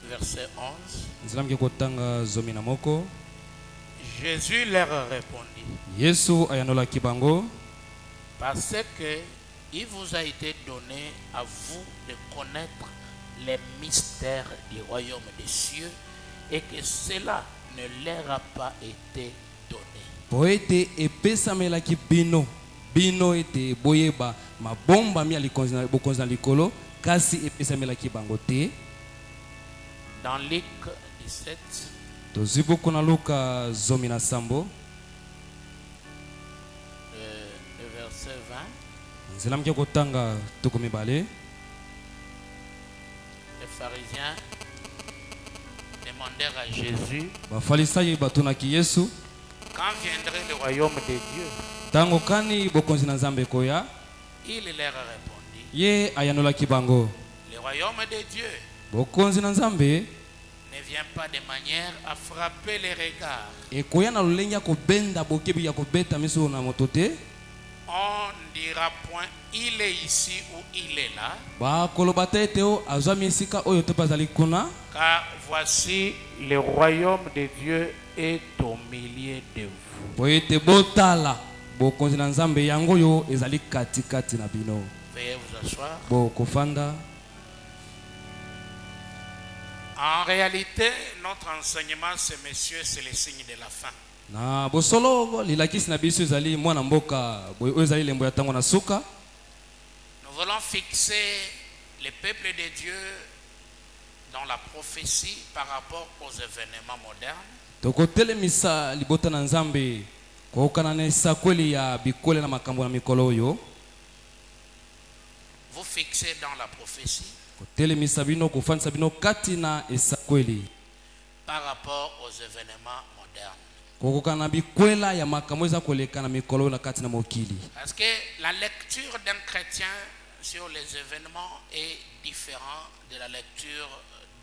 verset 11, nzela mke kotanga zomi na moko. Jésus leur répondit, Yesu ayanolaki bango, parce que il vous a été donné à vous de connaître les mystères du royaume des cieux et que cela ne leur a pas été donné. po ete epesamelaki bino ete boyeba mabombami ya bokonzi na likolo kasi epesamelaki bango te. Dans Luc 17, tozwi buku na Luka zomi na 7, le verset nzela mke kotanga tuku mibale. Les pharisiens demandèrent à Jésus Bafarisayi batunaki Yesu, quand viendrait le royaume de Dieu. tango kani bokonzi na Nzambe koya? Il leur répondit, Ye ayanolaki bango, le royaume de Dieu bokonzi na Nzambe ne vient pas de manière à frapper les regards. ekoya na lolenge ya kobenda bokebi ya kobeta miso na moto te. On dira point il est ici ou il est là, Bakoloba te ete o azwami esika oyo te bazali kuna, car voici le royaume de Dieu est au milieu de vous. po ete botala bokonzi na Nzambe yango oyo ezali katikati na bino. Veuillez vous asseoir. Kofanda. En réalité, notre enseignement, c'est messieurs, c'est le signe de la fin. Na bosolo lilakisi na biso ezali mwana mboka boye oyo ezali lembo ya tango na suka. Nous voulons fixer le peuple de Dieu dans la prophétie par rapport aux événements modernes. Tokotelemisa libota na Nzambe kokana na esakweli ya bikole na makambo na mikolo oyo. Vous fixez dans la prophétie Kotelemisa bino kofandisa bino kati na esakweli par rapport aux événements modernes. kokokana na bikwela ya makambo eza koleka na mikolo na kati na mokili. Parce que la lecture d'un chrétien sur les événements est différente de la lecture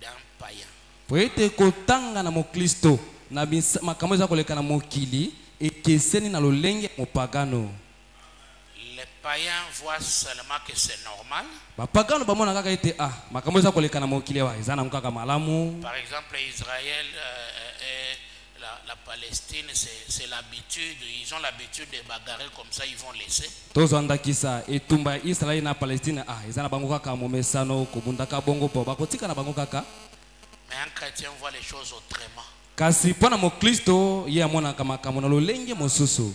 d'un païen. Po ete kotanga na mokristo na makambo eza koleka na mokili ekeseni na lolenge mopagano. Les païens voient seulement que c'est normal. Bapagano bamona kaka ete makambo eza koleka na mokili wa eza na mukaka malamu. Par exemple, Israël et la Palestine, c'est l'habitude. Ils ont l'habitude de bagarrer comme ça, ils vont laisser. Tozwandakisa etumba Israeli na Palestine eza na bango kaka momesano kobundaka bongo po bakotika na bango kaka. Mais un chrétien voit les choses autrement. Kasi pona mokristo ye amonaka makambo na lolenge mosusu.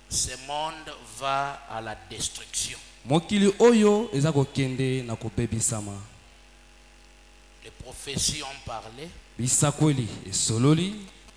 Ce monde va à la destruction. Mokili oyo eza kokende na kobebisama. Les prophéties ont parlé. Bisakweli esololi.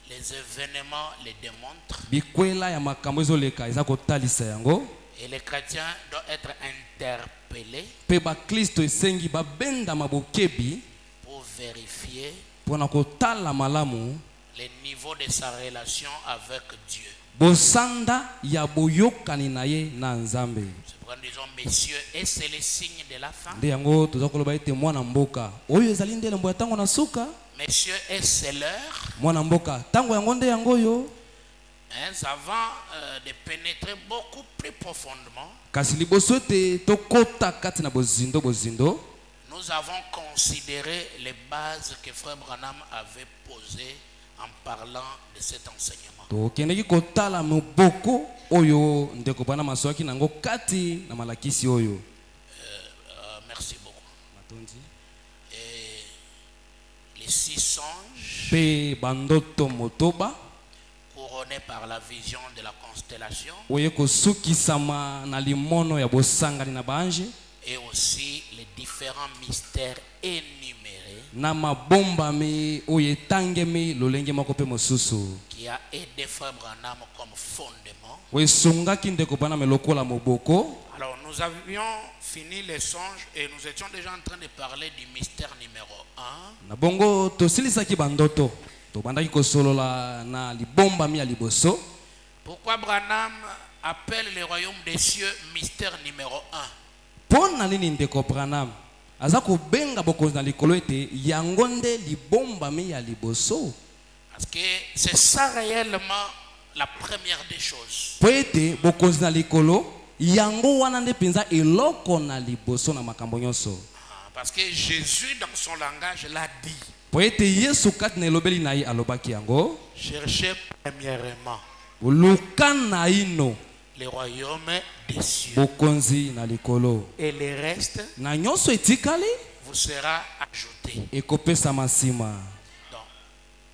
Les événements les démontrent. Bikwela ya makambo ezoleka eza kotalisa yango. Et les chrétiens doivent être interpellés Pe ba Kristo esengi babenda mabokebi pour vérifier pona kotala malamu le niveau de sa relation avec Dieu. bosanda ya boyokani na ye na Nzambe. C'est pourquoi nous disons, messieurs, et c'est le signe de la fin. Nde yango toza koloba ete mwana mboka oyo ezali nde lembo ya tango na suka. Messieurs, et c'est l'heure. Mwana mboka tango yango nde yango yo. Avant de pénétrer beaucoup plus profondément, Kasi liboso ete tokota kati na bozindo. nous avons considéré les bases que Frère Branham avait posées en parlant de cet enseignement. Tokendeki kotala moboko oyo ndeko bana maswaki nango kati na malakisi oyo. Merci beaucoup. Et les 6 songes Pe bandoto motoba couronnés par la vision de la constellation oye kosukisama na limono ya bosangani na banje et aussi les différents mystères énumérés na mabombami oyo etangemi lolenge moko pe mosusu qui a aidé Frère Branham comme fondement. oyo esungaki ndeko bana melokola moboko. Alors nous avions fini les songes et nous étions déjà en train de parler du mystère numéro 1. Na bongo tosilisaki bandoto tobandaki kosolola na libombami ya liboso. Pourquoi Branham appelle le royaume des cieux mystère numéro 1? Pona nini ndeko Branham aza kobenga bokonzi na likolo ete yango nde libombami ya liboso? Parce que c'est ça réellement la première des choses. Po ete bokonzi na likolo yango wana nde penza eloko na liboso na makambo nyonso. Parce que Jésus dans son langage l'a dit. Po ete Yesu kati na elobeli na ye alobaki yango. Cherchez premièrement Luka na ino le royaume des cieux. bokonzi na likolo. Et le reste Na nyonso etikali vous sera ajouté. ekopesa masima. Donc,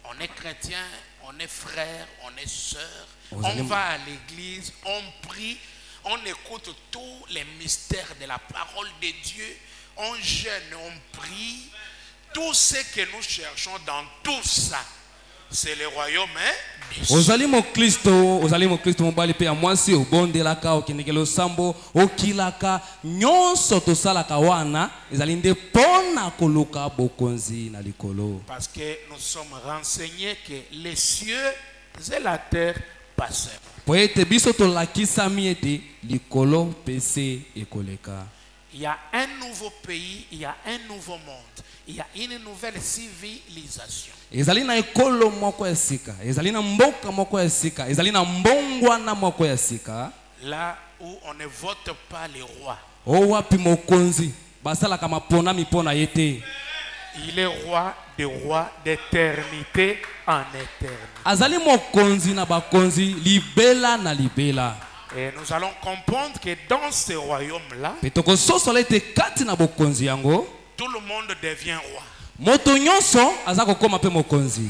on est chrétien, on est frère, on est sœur, Vous on allez- va à l'église, on prie, on écoute tous les mystères de la parole de Dieu, on jeûne, on prie. Tout ce que nous cherchons dans tout ça, c'est le royaume des cieux. ozali mokristo mobali pe ya mwasi obondelaka okendeke losambo okilaka nyonso tosalaka wana ezali nde pona koluka bokonzi na likolo. Parce que nous sommes renseignés que les cieux et la terre passent. Po ete biso tolakisami ete likolo pese ekoleka. Il y a un nouveau pays, il y a un nouveau monde, il y a une nouvelle civilisation. Ezali na ekolo moko ya sika, ezali na mboka moko ya sika, ezali na mbongwana moko ya sika. Là où on ne vote pas les rois. O wapi mokonzi basalaka mapona mipona yete. Il est roi des rois d'éternité en éternité. Azali mokonzi na bakonzi libela na libela. Et nous allons comprendre que dans ce royaume-là, Petoko soso lete kati na bokonzi yango. tout le monde devient roi. Moto nyonso azako koma pe mokonzi.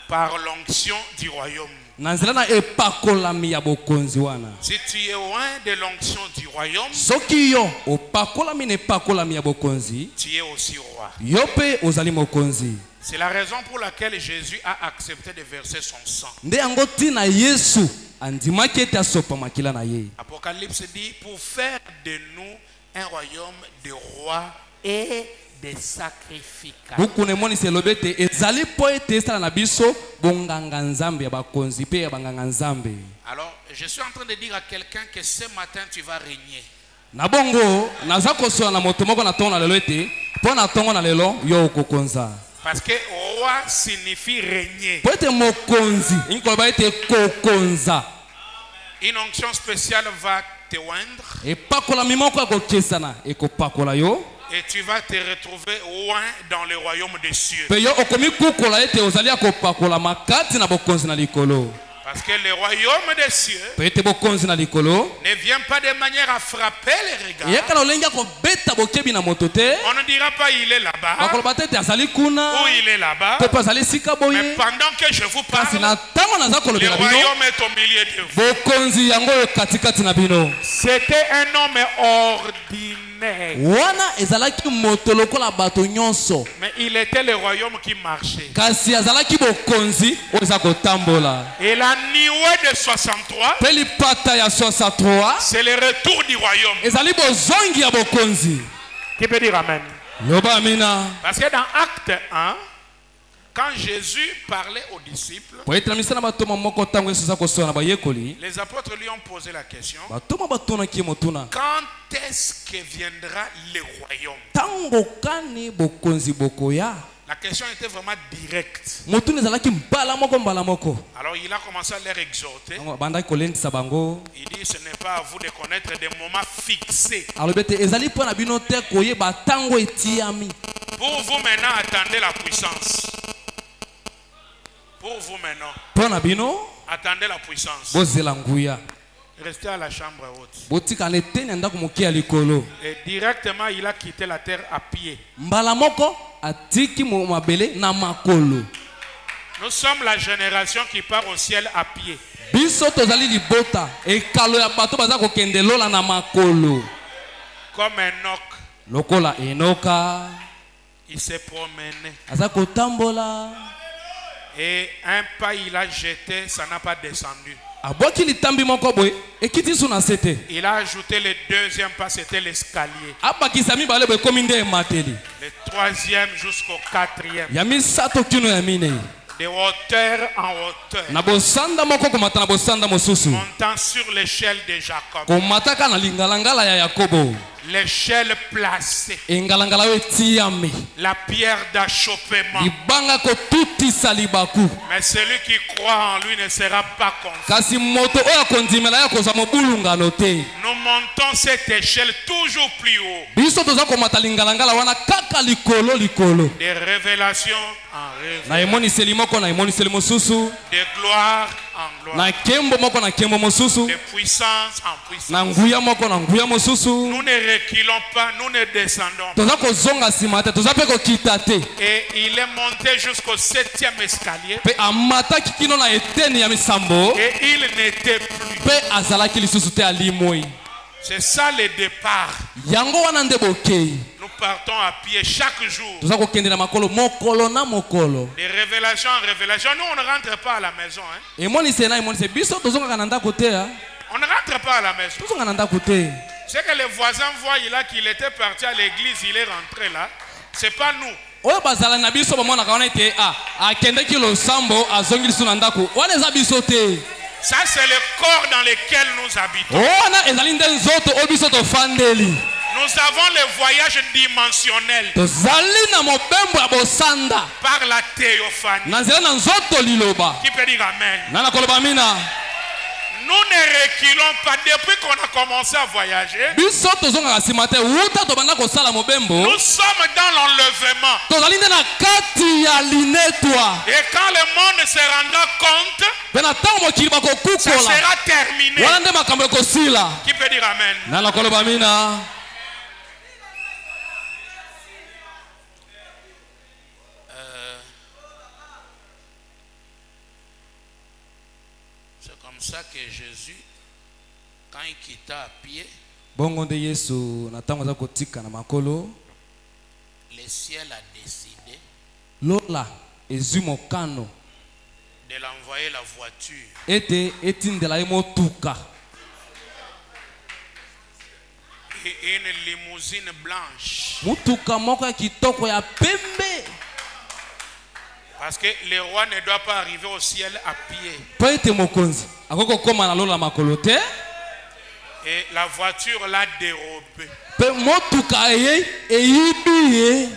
Par l'onction du royaume. Na nzela na epakolami ya bokonzi wana. Si tu es loin de l'onction du royaume, Soki yo opakolami na epakolami ya bokonzi, tu es aussi roi. yo pe ozali mokonzi. C'est la raison pour laquelle Jésus a accepté de verser son sang. Nde yango tina Yesu andimaki ete asopa makila na ye. Apocalypse dit pour faire de nous un royaume de rois et de sacrificateurs. Buku ne moni selobe te ezali po ete esala na biso bonganga nzambe ya bakonzi pe ya banganga nzambe. Alors, je suis en train de dire à quelqu'un que ce matin tu vas régner. Na bongo naza kosola na moto moko na tongo na lelo ete po na tongo na lelo yo okokonza. Parce que roi signifie régner. Po ete mokonzi inkoloba ete kokonza. Une onction spéciale va te oindre. Epakola mimoko akokesana ekopakola yo. Et tu vas te retrouver loin dans le royaume des cieux. Pe yo okomi kukola ete ozali akopakola makati na bokonzi na likolo. Parce que le royaume des cieux Pe ete bokonzi na likolo ne vient pas de manière à frapper les regards. yekala olengi akobeta bokebi na moto te. On ne dira pas il est là-bas Bakoloba te ete azali kuna ou il est là-bas. pe pe azali sika Mais boye. pendant que je vous Kasi parle, na ntango naza le kolobela bino royaume est au milieu de vous. bokonzi yango oyo katikati na bino. C'était un homme ordinaire. Wana ezalaki moto lokola bato nyonso. Mais il était le royaume qui marchait. Kasi azalaki bokonzi oyo eza kotambola. Et la nuée de 63, Pe lipata ya 63 c'est le retour du royaume. ezali bozongi ya bokonzi. Qui peut dire amen? Yoba amina. Parce que dans Acte 1, quand Jésus parlait aux disciples, Po etelamisana batoma moko ntango Yesu aza kosola na bayekoli, les apôtres lui ont posé la question, batoma batonaki ye motuna. quand est-ce que viendra le royaume? Ntango kani bokonzi bokoya? La question était vraiment directe. Motuna ezalaki mbala moko mbala moko. Alors il a commencé à leur exhorter. Yango bandaki kolendisa bango. Il dit, ce n'est pas à vous de connaître des moments fixés. Alobi ete ezali mpo na bino te koyeba ntango etiami. Pour vous maintenant, attendez la puissance. Pour vous maintenant, Mpo na bino attendez la puissance. bozela nguya. Restez à la chambre haute. Botika na eteni ya ndako moke ya likolo. Et directement, il a quitté la terre à pied. Mbala moko atiki mabele na makolo. Nous sommes la génération qui part au ciel à pied. Biso tozali libota ekalo ya bato baza kokende lola na makolo. Comme Enoch, Lokola Enoka il s'est promené. aza kotambola. Et un pas il a jeté, ça n'a pas descendu. Aboki litambi moko boye ekiti su na sete. Il a ajouté le deuxième pas, c'était l'escalier. Abakisa mibale boye komi nde emateli. Le troisième jusqu'au quatrième. Ya misato kino ya minei. De hauteur en hauteur. Na bosanda moko komata na bosanda mosusu. Montant sur l'échelle de Jacob. Komataka na lingalangala ya Yakobo. L'échelle placée. Engalangala oyo etiami. La pierre d'achoppement. Libanga kotutisa libaku. Mais celui qui croit en lui ne sera pas confus. Kasi moto oyo akondimela ya kozwa mobulungano te. Nous montons cette échelle toujours plus haut. Biso toza komata lingalangala wana kaka likolo likolo. De révélation en Na révélation. emoniseli moko na emoniseli mosusu. De gloire en gloire. Na kembo moko na kembo mosusu. De puissance en puissance. Na nguya moko na nguya mosusu. Nous ne reculons pas, nous ne descendons pas. Toza kozonga nsima te, toza pe kokita te. Et il est monté jusqu'au 7e escalier. Pe amataki kino na eteni ya misambo. Et il n'était plus. Pe azalaki lisusu te alimoi. C'est ça le départ. Yango wana nde bokei. Nous partons à pied chaque jour. toza kokendela makolo mokolo na mokolo De révélation en révélation. Nous, on ne rentre pas à la maison. Hein. emonise na emonise biso tozongaka na ndako te On ne rentre pas à la maison. tozonga na ndako te. C'est que les voisins voient là qu'il était parti à l'église, il est rentré là. C'est pas nous. oyo bazala na biso bamonaka wana ete akendeki losambo azongi lisu na ndako wana eza biso te. Ça, c'est le corps dans lequel nous habitons. wana ezali nde nzoto oyo biso tofandeli. Nous avons le voyage dimensionnel tozali na mobembo ya bosanda par la théophanie. na nzela na nzoto liloba. Qui peut dire amen? nana koloba amina. Nous ne reculons pas depuis qu'on a commencé à voyager. biso tozongaka nsima te wuta tobanda kosala mobembo. Nous sommes dans l'enlèvement. tozali nde na kati ya linetwa. Et quand le monde se rendra compte, mpe na ntango mokili ça bakokukola sera terminé. wana nde makambo ekosila. Qui peut dire amen? nana koloba amina. C'est comme ça que Jésus, quand il quitta à pied, bongo nde yesu na ntango aza kotika na makolo le ciel a décidé lola ezwi mokano de l'envoyer la voiture. ete etindela ye motuka Et une limousine blanche. motuka moko ya kitoko ya pembe. Parce que le roi ne doit pas arriver au ciel à pied. po ete mokonzi akoki kokóma na lola makolo te. Et la voiture l'a dérobé. mpe motuka eyei eyibi ye.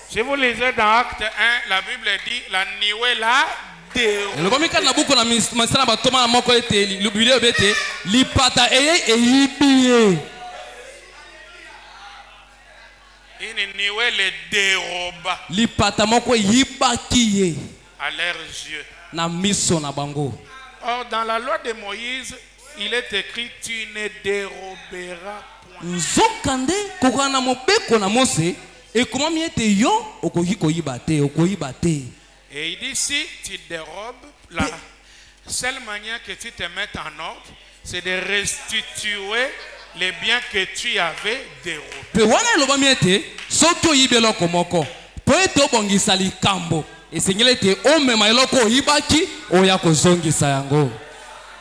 Si vous lisez dans Acte 1, la Bible dit la niwe l'a dérobé. elobomi kati na buku na misala batoma na moko ete biblia elobi ete lipata eyei eyibi ye. Une niwe le déroba lipata moko eyibaki ye à leurs yeux. na miso na bango. Or, dans la loi de Moïse, il est écrit tu ne déroberas point. nzoka nde kokoka na mobeko na mose ekomami ete yo okoki koyiba te okoyiba te. Et il dit si tu dérobes, la seule manière que tu te mettes en ordre, c'est de restituer les biens que tu avais dérobés. mpe wana elobami ete soki oyibi eloko moko po ete obongisa likambo esengeli ete omema eloko oyibaki oya kozongisa yango.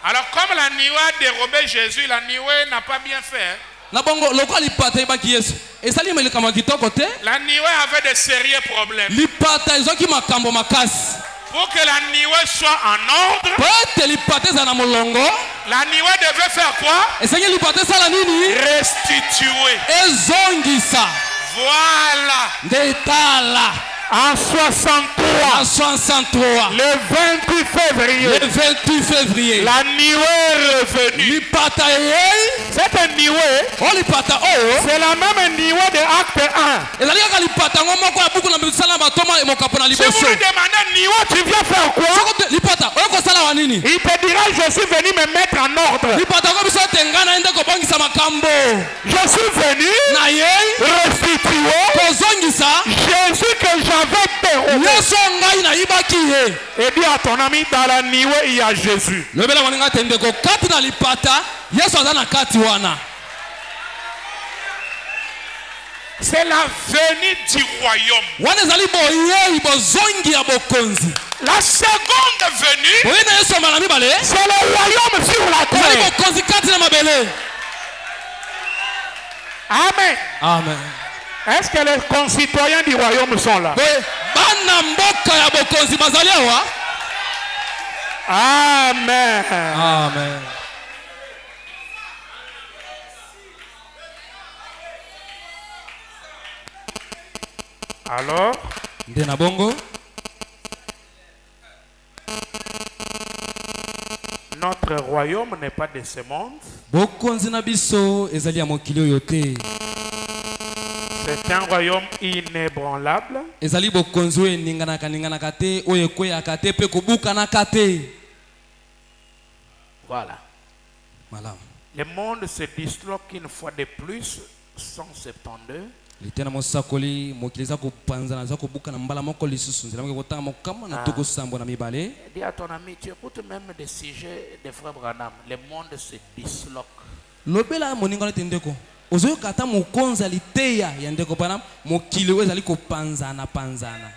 Alors comme la niwe a dérobé Jésus, la niwe n'a pas bien fait. na bongo lokola lipata eyebaki yesu esali likambo ya kitoko te. La niwe avait de sérieux problèmes. lipata ezwaki makambo makasi. Pour que la niwe soit en ordre, po ete lipata ezala na molongo la niwe devait faire quoi? esengeli lipata esala nini? Restituer. ezongisa. Voilà. nde etala. En 63, en 63 le 28 février, le 28 février la niwe est revenue. lipata eyei. Cette niwe, o lipata oyo c'est la même niwe de Acte 1. ezali kaka lipata yango moko ya buku na misala batoma mokapo na Si liboso. vous lui demandez niwe, tu viens faire quoi? Soko te lipata oyo kosala wa nini? Il te dira je suis venu me mettre en ordre. lipata yango biso ete ngai na ye nde kobongisa makambo Je suis venu na yei restituer kozongisa Jésus que j'avais dérobé. yesu ngai nayibaki ye. Et dis à ton ami dans la niwe il y a Jésus. lobela moninga te ndeko kati na lipata yesu aza na kati wana. C'est la venue du royaume. wana ezali boyei bozongi ya bokonzi. La seconde venue, boyei na yesu ambala mibale c'est le royaume sur la ezali terre. bokonzi kati na mabele. Amen. amen. Est-ce que les concitoyens du royaume sont là? boye bana mboka ya bokonzi bazali awa. Amen. amen. Alors, nde na bongo notre royaume n'est pas de ce monde. bokonzi na biso ezali ya mokili oyo te. C'est un royaume inébranlable. ezali bokonzi oyo eninganaka te oyo ekweyaka te mpe kobukanaka te. Voilà. malamu. Le monde se disloque une fois de plus, 172. litena mosakoli mokili eza kopanzana eza kobukana mbala moko lisusu nzela moke kotanga mokama na toko sambo na mibale. Dis à ton ami, tu écoutes même des sujets de frère Branham. Le monde se disloque. lobela moninga nete ndeko ozoyoka ata mokonzi aliteya ya ndeko Branham mokili oyo ezali kopanzana panzana.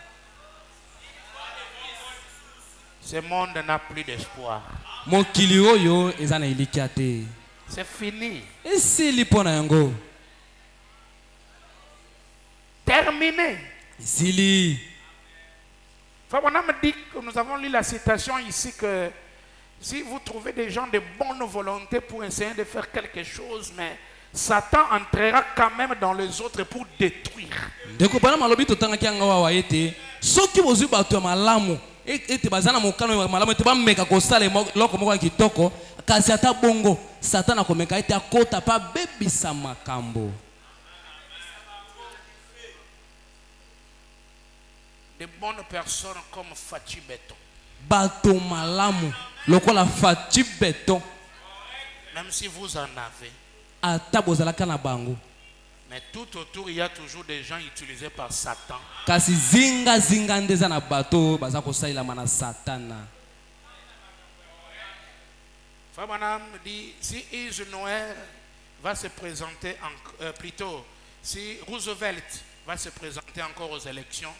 Ce monde n'a plus d'espoir. Mokili oyo eza na elikia te. C'est fini. Esili mpo na yango. Terminé. Esili. On me dit que nous avons lu la citation ici que si vous trouvez des gens de bonne volonté pour essayer de faire quelque chose, mais Satan entrera quand même dans les autres pour détruire. Ndeko Branham alobi totangaki anga wawa ete soki bozwi bato ya malamu ete bazana mokano ya malamu ete bameka kosala loko moko ya kitoko kasi ata bongo Satan akomeka ete akota pa bebisa makambo. De bonnes personnes comme Fachi Beton. Bato malamu lokola Fachi Beton. Même si vous en avez. Ata bozalaka na bango. Mais tout autour il y a toujours des gens utilisés par Satan. Kasi zinga zinga ndeza na bato baza kosaila mana Satana. Frère Branham dit si Eisenhower va se présenter plutôt si Roosevelt va se présenter encore aux élections,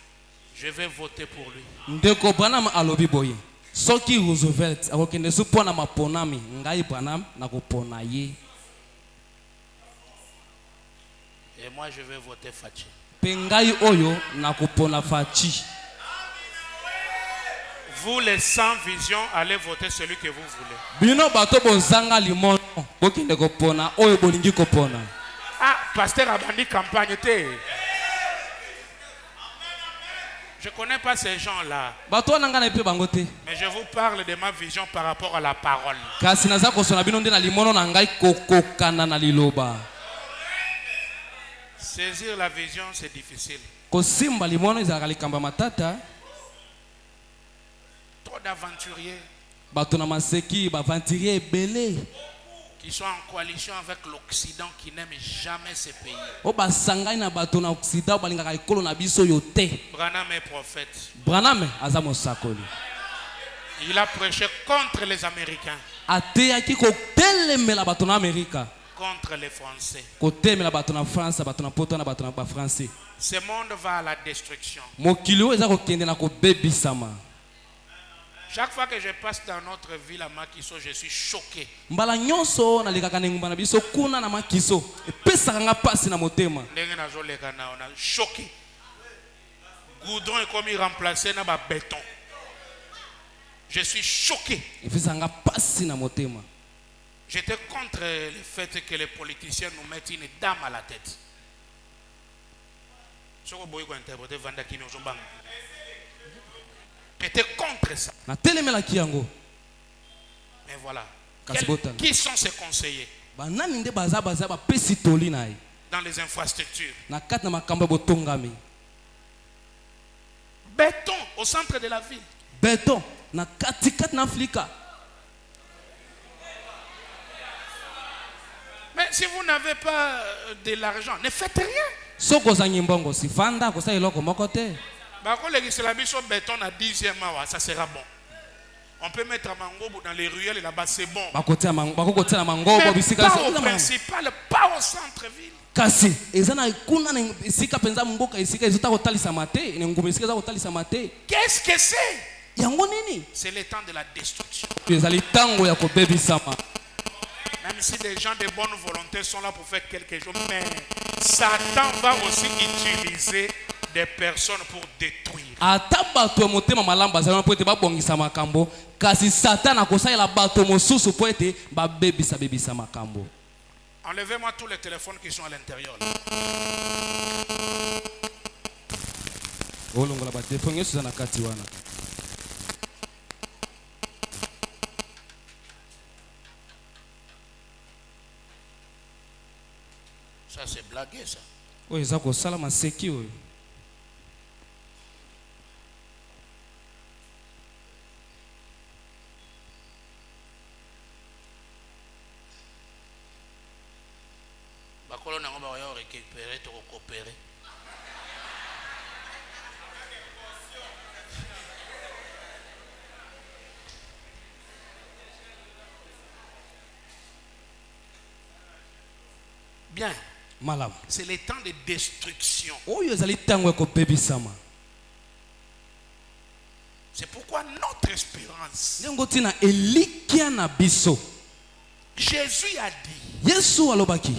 je vais voter pour lui. Ndeko Branham alobi boye. Soki Roosevelt akokende su pona maponami ngai Branham nakopona ye. Et moi je vais voter Fachi. Pengai oyo nakopona Fachi. Vous les sans vision allez voter celui que vous voulez. Bino bato bozanga limono bokende kopona oyo bolingi kopona. Ah, pasteur Abandi campagne te. Je ne connais pas ces gens-là. Mais je vous parle de ma vision par rapport à la parole. Saisir la vision, c'est difficile. Trop d'aventuriers qui sont en coalition avec l'Occident qui n'aime jamais ce pays. Branham est prophète. Il a prêché contre les Américains. Contre les Français. Ce monde va à la destruction. Chaque fois que je passe dans notre ville à Makiso, je suis choqué. Choqué. Goudron est comme il remplaçait dans le béton. Je suis choqué. J'étais contre le fait que les politiciens nous mettent une dame à la tête. J'étais contre ça. Mais voilà. Qui sont ces conseillers? Dans les infrastructures. Béton au centre de la ville. Béton. Mais si vous n'avez pas de l'argent, ne faites rien. Béton à 10e hour, ça sera bon. On peut mettre un mangobo dans les ruelles là-bas, c'est bon. Mais pas au principal, pas au centre-ville. Qu'est-ce que c'est? C'est le temps de la destruction. Même si des gens de bonne volonté sont là pour faire quelque chose, mais Satan va aussi utiliser des personnes pour détruire. Enlevez-moi tous les téléphones qui sont à l'intérieur. Ça c'est blagué ça. On va récupérer, te recoopérer. Bien. malamu C'est le temps de destruction. oyo ezali ntango ya kobebisama. C'est pourquoi notre espérance. Ndenge tina elikia na biso. Jésus a dit. Yesu alobaki.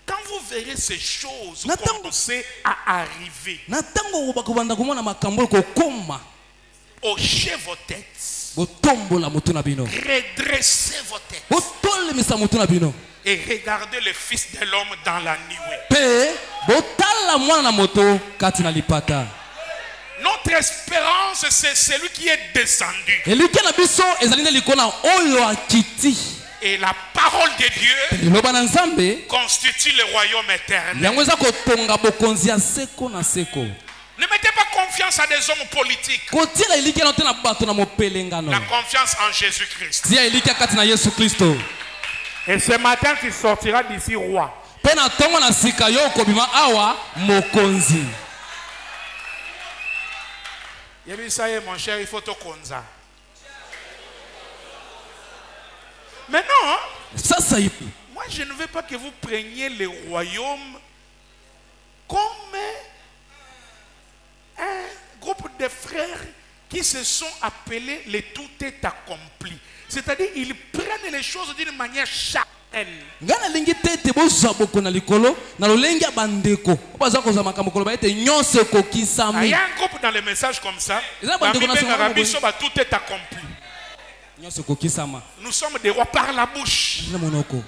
Quand vous verrez ces choses Natango- commencer à arriver, Na ntango bakobanda komona makambo kokoma. hochez vos têtes. Botombola mutu na bino. Redressez vos têtes. Botolemisa mutu na bino. Et regardez le Fils de l'homme dans la nuée. Pe botala mwana na moto kati na lipata. Notre espérance, c'est celui qui est descendu. Elikia na biso ezali nde likona oyo akiti. Et la parole de Dieu Liloba na Nzambe constitue le royaume éternel. yango eza kotonga bokonzi ya seko na seko. Ne mettez pas confiance à des hommes politiques. Kotiela elikia na te na bato na mopelengano. La confiance en Jésus-Christ. Tia elikia kati na Yesu Kristo. Et ce matin, tu sortiras d'ici roi. Pe na tongo na sika yo kobima awa mokonzi. Yebisaye, mon cher, il faut te konza. Maintenant, Sasa ipi. moi je ne veux pas que vous preniez le royaume comme un groupe de frères qui se sont appelés le tout est accompli. C'est-à-dire ils prennent les choses d'une manière charnelle. Ngana lingi tete bozwa boko na likolo na lolengi ya bandeko. Baza kozwa makambo koloba ete nyonso Il y kokisami. a un groupe dans le message comme ça. Ils ont pas de connaissance. Tout est accompli. Nyonso kokisama. Nous sommes des rois par la bouche. Na monoko.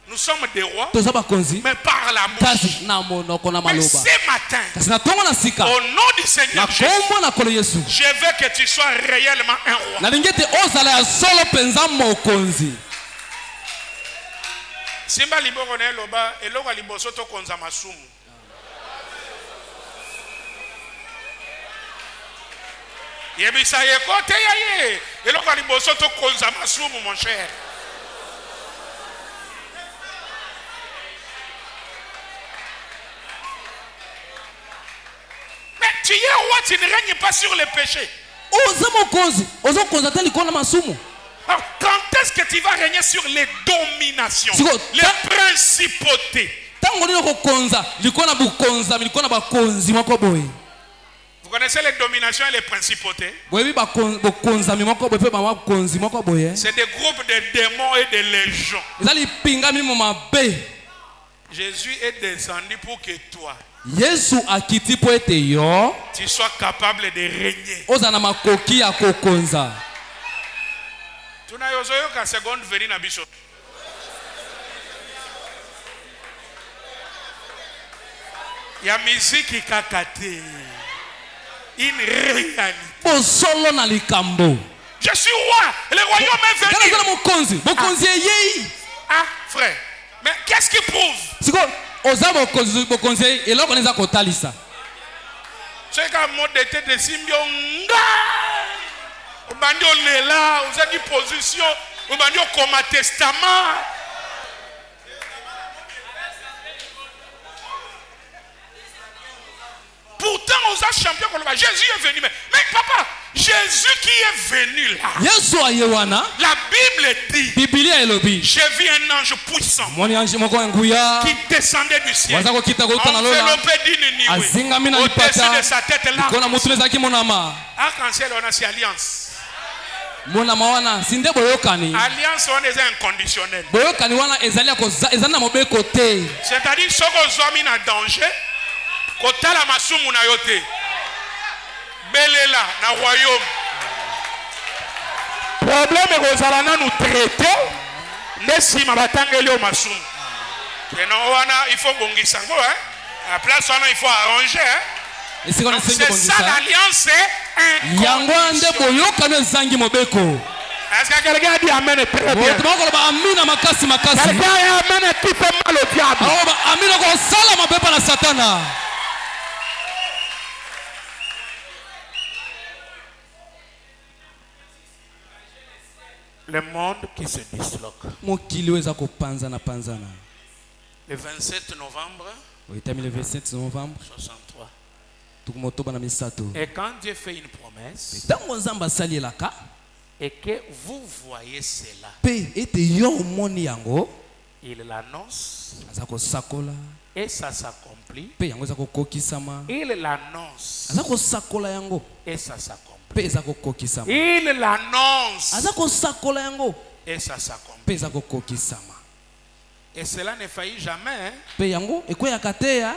Nous sommes des rois, Toza bakonzi. mais par la bouche. Kasi na monoko na Mais maloba. ce matin, Kasi na tongo na sika. au nom du Na Seigneur Jésus, kombo na kolo Yesu. je veux que tu sois réellement un roi. Na lingi ete ozala ya solo penza mokonzi. Simba liboko na eloba eloko liboso to konza masumu. Yebisa ye kote ya ye eloko liboso to konza masumu, mon cher. Mais tu es roi, tu ne règnes pas sur le péché. Oza mokonzi. Oza konza te likona masumu. Alors, quand est-ce que tu vas régner sur les dominations, les principautés? Tango nino kokonza likona bukonza likona bakonzi moko boye. Vous connaissez les dominations et les principautés? Boyebi bokonza moko boye pe ba bakonzi moko boye. C'est des groupes de démons et de légions. Ezali pingami mo mabe. Jésus est descendu pour que toi, Yesu akiti po ete yo tu sois capable de régner. oza na makoki ya kokonza. Tunayozoyo ka seconde venue na biso. Ya musique kakate. Une réalité. Bosolo na likambo. Je suis roi. Le royaume est Kana venu. zala mokonzi. Mokonzi yei. Ah, frère. Mais qu'est-ce qui prouve? Siko oza mokonzi eloko neza kotalisa. C'est qu'un mot de tête de Simbionga. Obandi olela, ozaki position, obandi okoma testament. Pourtant, aux champions, Jésus est venu. Mais papa, Jésus qui est venu là, Yesu ayewana. la Bible dit, Biblia elobi. j'ai vu un ange puissant Moni anji moko nguya. qui descendait du ciel, Waza kokita kota na lola. enveloppé d'une nuée, Azingami na au-dessus lipata. de sa tête là. Kona mutu ezaki monama. Arc-en-ciel, on a cette alliance. Monama wana sinde boyokani. Alliance, on est inconditionnel. Boyokani wana ezali ezali na mobeko te. C'est-à-dire, si on est en danger, kotala masumu na yote. Belela na royaume. Problème est que nous traiter. Nesima batangeli o masumu. Kenon wana il faut bongisa ngo hein. À place wana il faut arranger hein. Donc, c'est ça l'alliance, c'est yango ande boyokani ezangi mobeko. Est-ce que quelqu'un a dit amen très bien? Amina makasi makasi. Quelqu'un a amen qui fait mal au diable. Amina ko sala mapepa na satana. Le monde qui se disloque. Mokili weza kopanzana panzana. Le 27 novembre Oitami le 27 novembre 63. tukumotoba na misato. Et quand Dieu fait une promesse Tango nzamba sali elaka et que vous voyez cela, pe ete yo moni yango il l'annonce aza kosakola et ça s'accomplit. mpe yango eza kokokisama Il l'annonce aza kosakola yango et ça s'accomplit. mpe eza kokokisama Il l'annonce aza kosakola yango et ça s'accomplit. mpe eza kokokisama Et cela ne faillit jamais. Hein? mpe yango ekweyaka te ya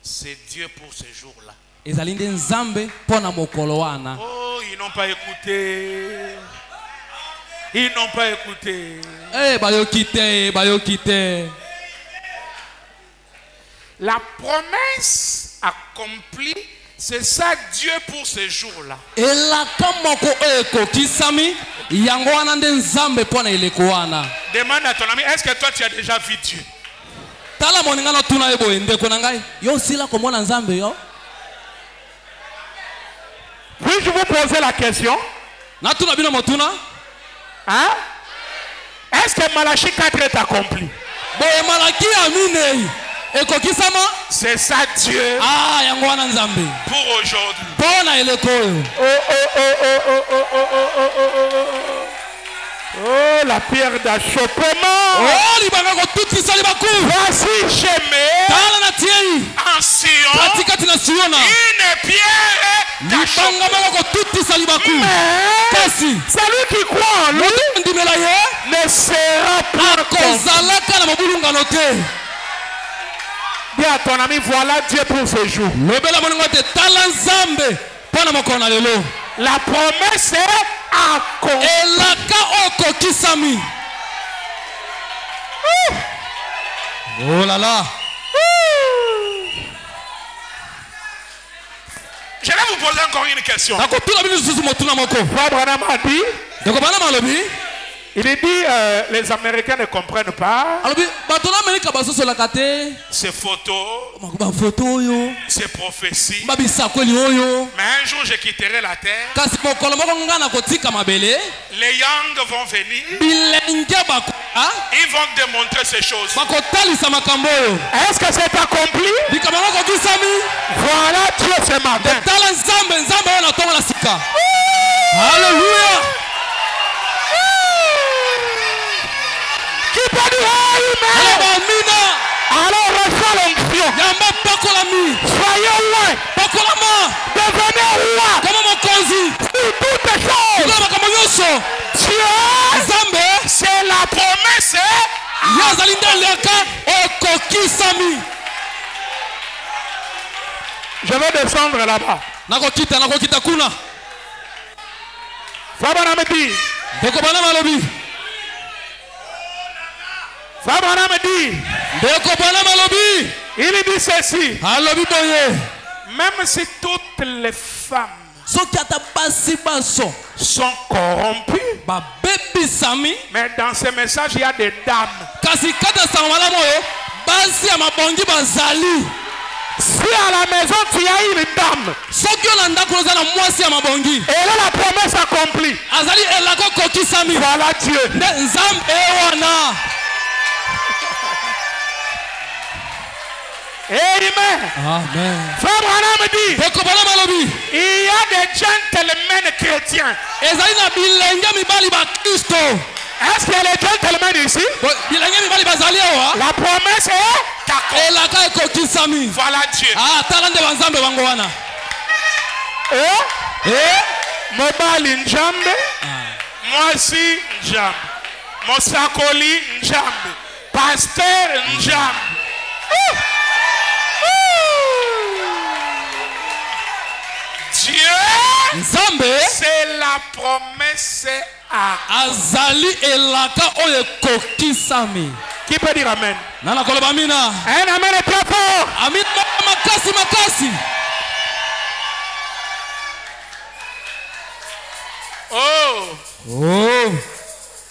C'est Dieu pour ce jour-là. ezali nde nzambe mpo na mokolo wana. Oh, ils n'ont pas écouté. Ils n'ont pas écouté. bayoki te bayoki te. La promesse accomplie, c'est ça Dieu pour ce jour-là. elaka moko oyo ekokisami yango wana nde nzambe mpo na eleko wana. Demande à ton ami, est-ce que toi tu as déjà vu Dieu? tala moninga na tuna ye boye ndeko na ngai yo osila komona nzambe yo. Puis-je vous poser la question? natuna bino motuna. Hein? Est-ce que Malachie 4 est accompli? boye malaki ya minei ekokisama. C'est ça Dieu yango wana nzambe pour aujourd'hui. mpo na eleko oyo. Oh, la pierre d'achoppement. libanga kotutisa libaku. Voici je mets tala na tiei en Sion katikati na siona une pierre d'achoppement. libanga moko kotutisa libaku. kasi Celui qui croit en lui ndimela ye ne sera pas akozalaka na mabulungano te. Dis à ton ami, voilà Dieu pour ce jour. lobela moningo te tala nzambe mpo na mokolo na lelo. La promesse est accomplie. elaka okokisami. oh là là. Je vais vous poser encore une question. nakotuna bino lisusu motuna moko. Abraham a dit, ndeko bana malobi il dit, les Américains ne comprennent pas alobi bato na amerika basosolaka te ces photos, bafoto oyo ces prophéties. babisakweli oyo. Mais un jour, je quitterai la terre. kasi mokolo moko ngai na kotika mabele Les Yang vont venir. bilenge bakoa Ils vont démontrer ces choses. bakotalisa makambo oyo. Est-ce que c'est accompli? likambo yango kokisami. Voilà Dieu ce matin. tala nzambe oyo na ntongo na sika. Alléluia. Qui peut dire Amen? Alors reçois l'onction. yamba pakolami. Soyez loin. pakolama. Devenez roi. kama mokonzi. Sur toutes choses. kila makambo nyonso. Dieu, nzambe c'est la promesse. ye azali nde eleka ekokisami. Je vais descendre là-bas. nakokita kuna. Fabana me dit. ndeko bana malobi. Fabana me dit. ndeko bana malobi. Il dit ceci. alobi boye. Même si toutes les femmes soki ata basi baso sont corrompues, babebisami. mais dans ce message, il y a des dames. kasi kati ya sango malamu oyo basi ya mabongi bazali. Si à la maison tu as une dame, soki oyo na ndako oza na mwasi ya mabongi elle est la promesse accomplie. azali elaka okokisami. Voilà Dieu. nde nzambe wana. Amen. amen. Frère Branham dit, ndeko bana malobi il y a des gentlemen chrétiens. ezali na bilenge mibali bakristo. Est-ce qu'il y a les gentlemen ici? bilenge mibali bazali awa. La promesse est accomplie. elaka ekokisami. Voilà Dieu. tala nde banzambe bango wana. Mobali njambe, mwasi njambe, mosakoli njambe, pasteur njambe. Dieu, nzambe c'est la promesse à. azali elaka oyo ekokisami. Qui peut dire amen? nana koloba amina. Un amen est très fort. amina makasi makasi. Oh,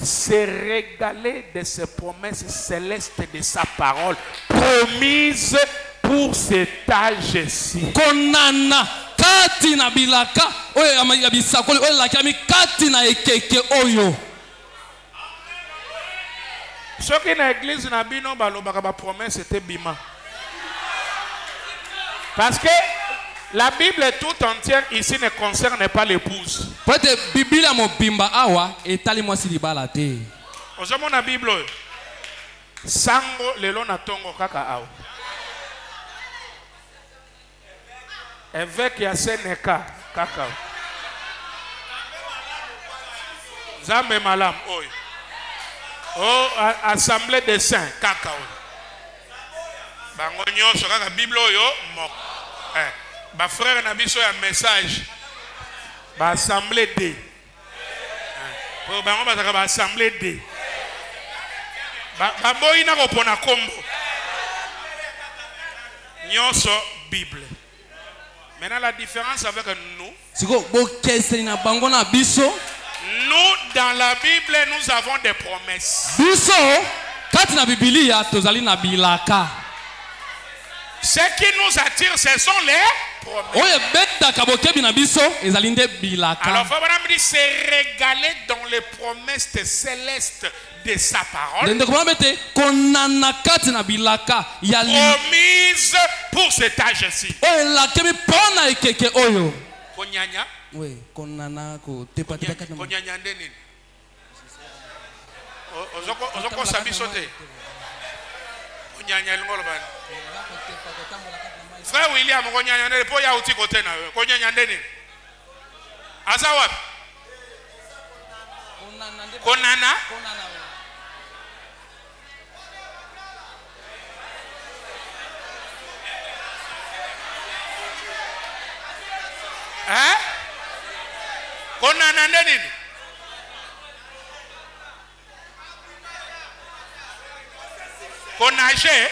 se régaler de ces promesses célestes de sa parole promise pour cet âge-ci. konana kati na bilaka oyo ya bisakoli oyo elakami kati na ekeke oyo. Soki na église na bino balobaka ba promesse était bima. Parce que la Bible tout entière ici ne concerne pas l'épouse. poete biblia mobimba awa etali mwasi libala te. Ozomona Bible. Sango lelo na tongo kaka awa. Évêque ya Sénéka kaka awa. Zambe malam oy. Oh, assemblée des saints kaka awa. Bango nyonso kaka Bible oyo moko. Ba frère na biso ya message. Ba assemblée D. Pour bango ba ba assemblée D. Ba boyi na ko pona kombo. Nyonso Bible. Maintenant la différence avec nous. Siko bokeseli na bango na biso. Nous dans la Bible nous avons des promesses. Biso kati na Biblia tozali na bilaka. Ce qui nous attire, ce sont les promesses. Alors, Fabraham dit se régaler dans les promesses célestes de sa parole. Promise pour cet âge-ci. Konyanya? Oui, konyanya ndeni. Ozoko sabi sote. Konyanya lingolo bani. Frère William, konyanya ndeni po ya uti kote na we. Konyanya ndeni. Asa wapi? Konana? Hein? Konana ndeni? Konage?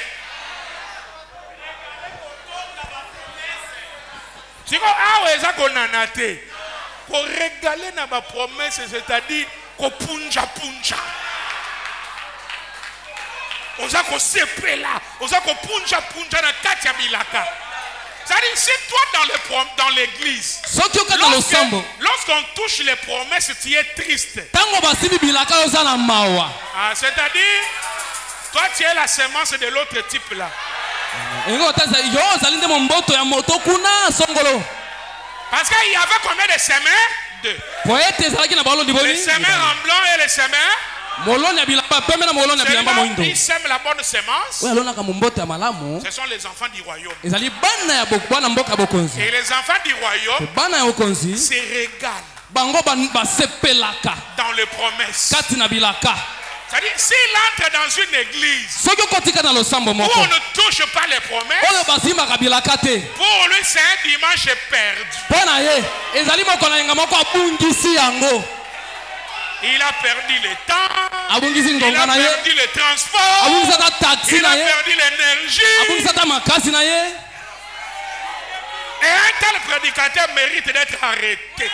Siko awe za konana te. Ko régaler na ba promesse, c'est-à-dire ko punja. Oza ko sepe là, oza ko punja na kati ya bilaka. C'est-à-dire si toi dans l'église, lorsqu'on touche les promesses, tu es triste. C'est-à-dire toi tu es la semence de l'autre type là. Parce qu'il y avait combien de semins? Deux. Les semins en blanc et les semins. Ils sèment la bonne semence. Ce sont les enfants du royaume. Et les enfants du royaume se régalent dans les promesses. C'est-à-dire, s'il entre dans une église où on ne touche pas les promesses, pour lui c'est un dimanche perdu. Il a perdu le temps, il a perdu le transport, il a perdu l'énergie. Et un tel prédicateur mérite d'être arrêté.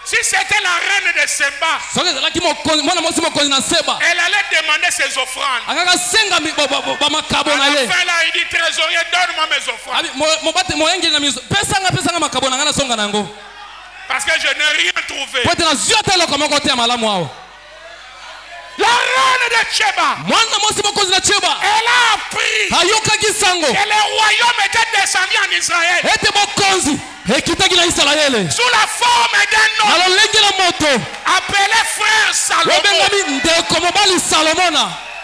Si c'était la reine de Seba, elle allait demander ses offrandes. À la fin là, il dit trésorier, donne-moi mes offrandes. Parce que je n'ai rien trouvé. La reine de Sheba, elle a appris que le royaume était descendu en Israël sous la forme d'un homme appelé frère Salomon.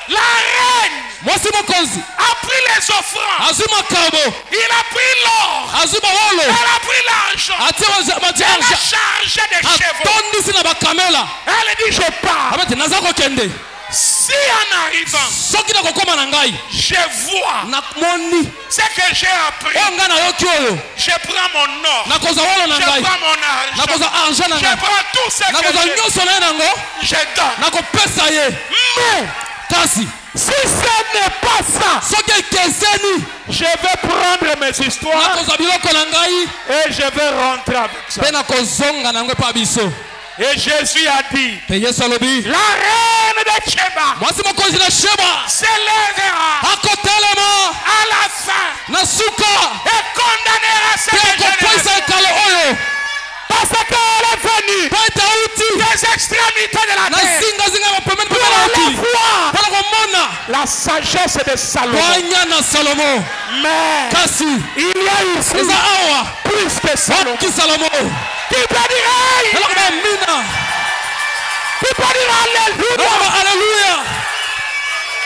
La reine a pris les offrandes. Il a pris l'or. Elle a pris l'argent. Elle a chargé des chevaux. Elle dit je pars. Si en arrivant, je vois ce que j'ai appris, je prends mon or, je prends mon argent, je prends tout ce que je donne. Mais si ce n'est pas ça, je vais prendre mes histoires et je vais rentrer avec ça. Et Jésus a dit, la reine de Sheba se lèvera à la fin et condamnera cette génération. Parce qu'elle est venue des extrémités de la terre pour la foi, la sagesse de Salomon. Wanyana Salomo. Mais Kasi. il y a ici Eza awa. plus que Salomon. Ki Salomo. Qui peut dire hey? Elokba mina. Qui peut dire alléluia? Elokba alléluia.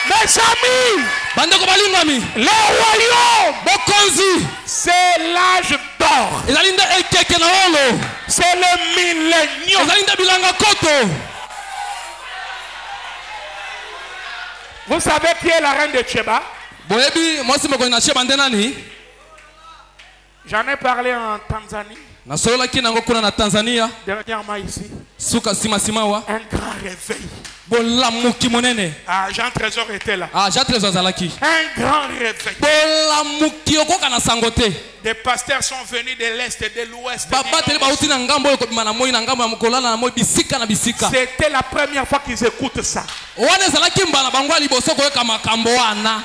Mes amis, Bandeko balingami. le royaume, Bokonzi. c'est l'âge d'or. Ezali nde ekeke na olo. C'est le millénium. Ezali nde bilanga koto. Vous savez qui est la reine de Tcheba? Boyebi mwasi mokoni na Sheba nde nani? J'en ai parlé en Tanzanie, Nasololaki nango kuna na Tanzania. dernièrement ici. Suka sima wa. Un grand réveil. Bolamuki monene. Ah, Jean Trésor était là. Ah, Jean Trésor zalaki. Un grand réveil. Bolamuki okoka na sangote. Des pasteurs sont venus de l'Est et de l'Ouest. Baba tele bauti na ngambo ko bima na moi na ngambo ya mukolala na moi bisika na bisika. C'était la première fois qu'ils écoutent ça. Wana zalaki mbana bango liboso ko ka makambo wana.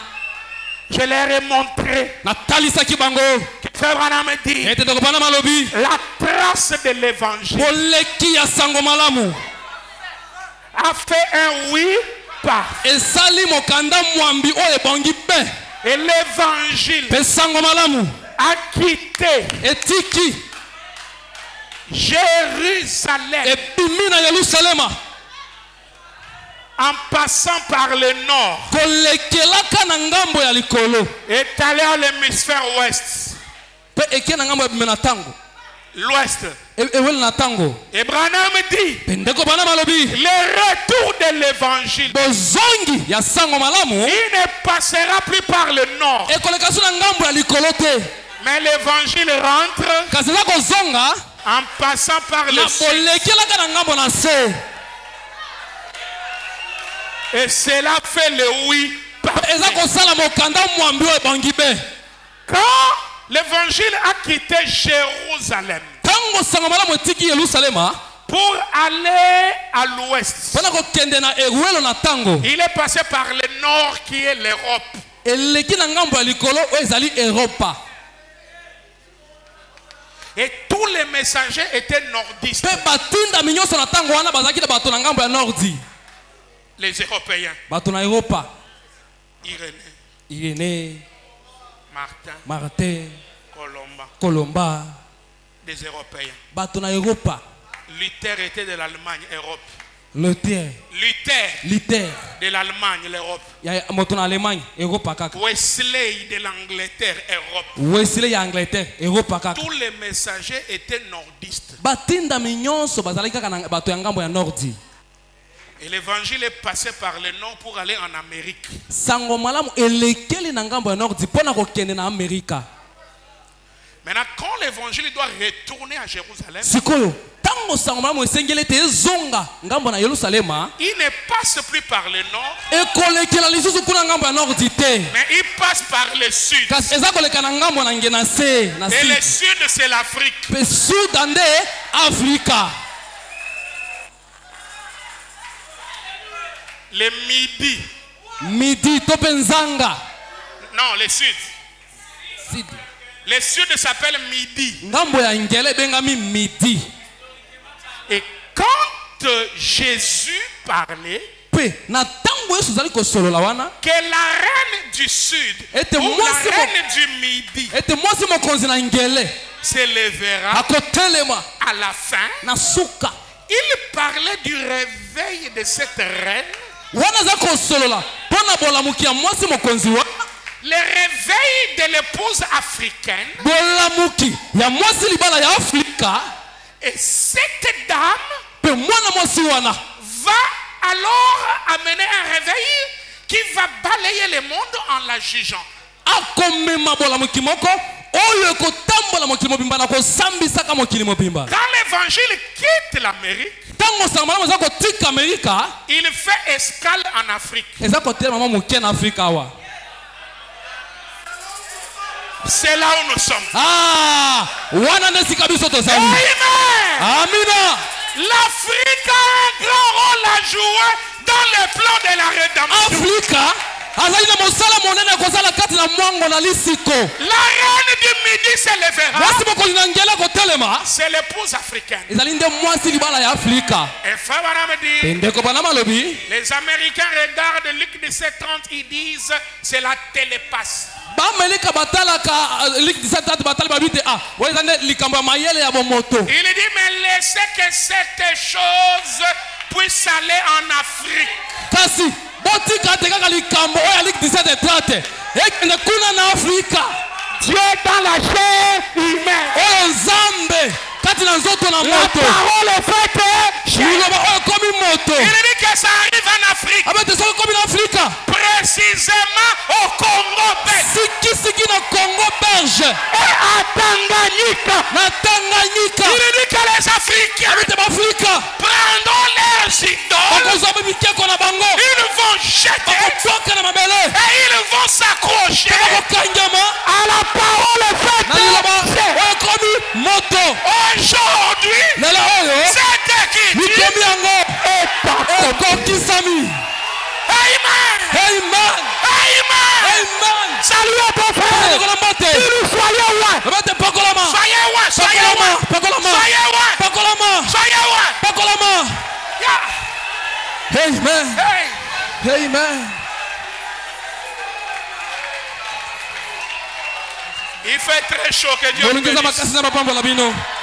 Je leur ai montré. Natalisa ki bango. Frère Branham dit Ete de kopana malobi. la trace de l'évangile Boleki ya sango malamu. a fait un oui par. Esali mokanda mwambi o ebongi be. Et l'évangile Pe sango malamu. a quitté Etiki. Jérusalem Epimi na Yerusalema. en passant par le nord. Kolekelaka na ngambo ya likolo. Est allé à l'hémisphère ouest. Pe eke na ngambo ya bimena tango. L'ouest. Ewel na tango. Et Branham dit Pendeko bana malobi. le retour de l'évangile, Bozongi ya sango malamu. il ne passera plus par le nord. Ekoleka su na ngambo ya likolo te. Mais l'évangile rentre Kasi eza kozonga en passant par le na sud. bolekelaka na ngambo na se. Et cela fait le oui. Eza kosala mokanda mwambi o ebongi be. Quand l'évangile a quitté Jérusalem Tango sango malamu etiki Yerusalema. pour aller à l'ouest, Pona kokende na ewelo na tango. il est passé par le nord qui est l'Europe. Eleki na ngambo ya likolo o ezali Europa. Et tous les messagers étaient nordistes. Pe batinda minyoso na tango wana bazaki na bato na ngambo ya nordi. Les Européens. Bato na Europa. Irénée, Irénée, Martin, Martin, Colomba. Colomba. Des Européens. Bato na Europa. Luther était de l'Allemagne, Europe. Luther. Luther de l'Allemagne, l'Europe. Ya moto na Allemagne, Europa kaka. Wesley de l'Angleterre, Europe. Wesley ya Angleterre, Europa kaka. Tous les messagers étaient nordistes. Batinda minyonso bazali kaka na bato ya ngambo ya nordi. Et l'évangile est passé par le nord pour aller en Amérique. Sango malamu elekeli na ngambo ya nordi pona kokende na Amerika. Maintenant, quand l'évangile doit retourner à Jérusalem, Sikoyo, tango sango malamu esengeli te ezonga ngambo na Yerusalema. il ne passe plus par le nord, Ekolekela lisusu kuna ngambo ya nordi te. mais il passe par le sud. Kasi eza koleka na ngambo na nge na se, na Et le sud. sud, c'est l'Afrique. Pe suda nde Afrika. Le midi. Midi to penzanga. Non, le sud. Sud. Le sud s'appelle midi. Ngambo ya ngele bengami midi. Et quand Jésus parlait, Pe na tango Yesu zali kosolola wana. que la reine du sud Ete ou moi, la c'est reine du midi Ete mwasi mokonzi na ngele s'élèvera akotelema à la fin, na suka. il parlait du réveil de cette reine, Wana za kosolola pona bolamuki ya mwasi mokonzi wana. le réveil de l'épouse africaine. Bolamuki ya mwasi libala ya Afrika. Et cette dame Pe mwana mwasi wana va alors amener un réveil qui va balayer le monde en la jugeant. akomema bolamuki moko oyo ekotambola mokili mobimba na kosambisaka mokili mobimba. Quand l'évangile quitte l'Amérique, Tango sango malamu eza kotika Amerika. il fait escale en Afrique. Eza kotelema mwa moke na Afrika awa. C'est là où nous sommes. Ah, wana nde sika biso tozali. Amen. Amina. L'Afrique a un grand rôle à jouer dans le plan de la rédemption. Afrika azali na mosala monene kozala kati na mwango na lisiko. La reine du midi s'élèvera. Mwasi mokonzi na ngela kotelema. C'est l'épouse africaine. Ezali nde mwasi libala ya Afrika. Et pendeko bana malobi Les Américains regardent Luc 17:30, ils disent c'est la télépathie. bamelika batalaka lik 17 batali babite ah wezane likambo mayele ya bomoto. Il dit mais laissez que cette chose puisse aller en Afrique. Kasi botika te kaka likambo ya lik 17:30 ekende kuna na Afrika. Dieu dans la chair humaine. Oh Nzambe kati na nzoto na La moto. parole est faite. Comme moto. Il dit que ça arrive en Afrique. Comme en Afrique. Précisément au Congo belge. Siki na Congo belge. Et à Tanganyika. Na Tanganyika. Il dit que les Africains prendront leurs idoles. Ils vont jeter. Et ils vont s'accrocher à la parole faite. Aujourd'hui, cette écriture est Amen. Amen. Amen. Salut à ton frère. Dis-lui soyez loin. Soyez loin. Soyez loin. Soyez loin. Soyez loin. Amen. Hey. Amen. Il fait très chaud, que Dieu nous bénisse.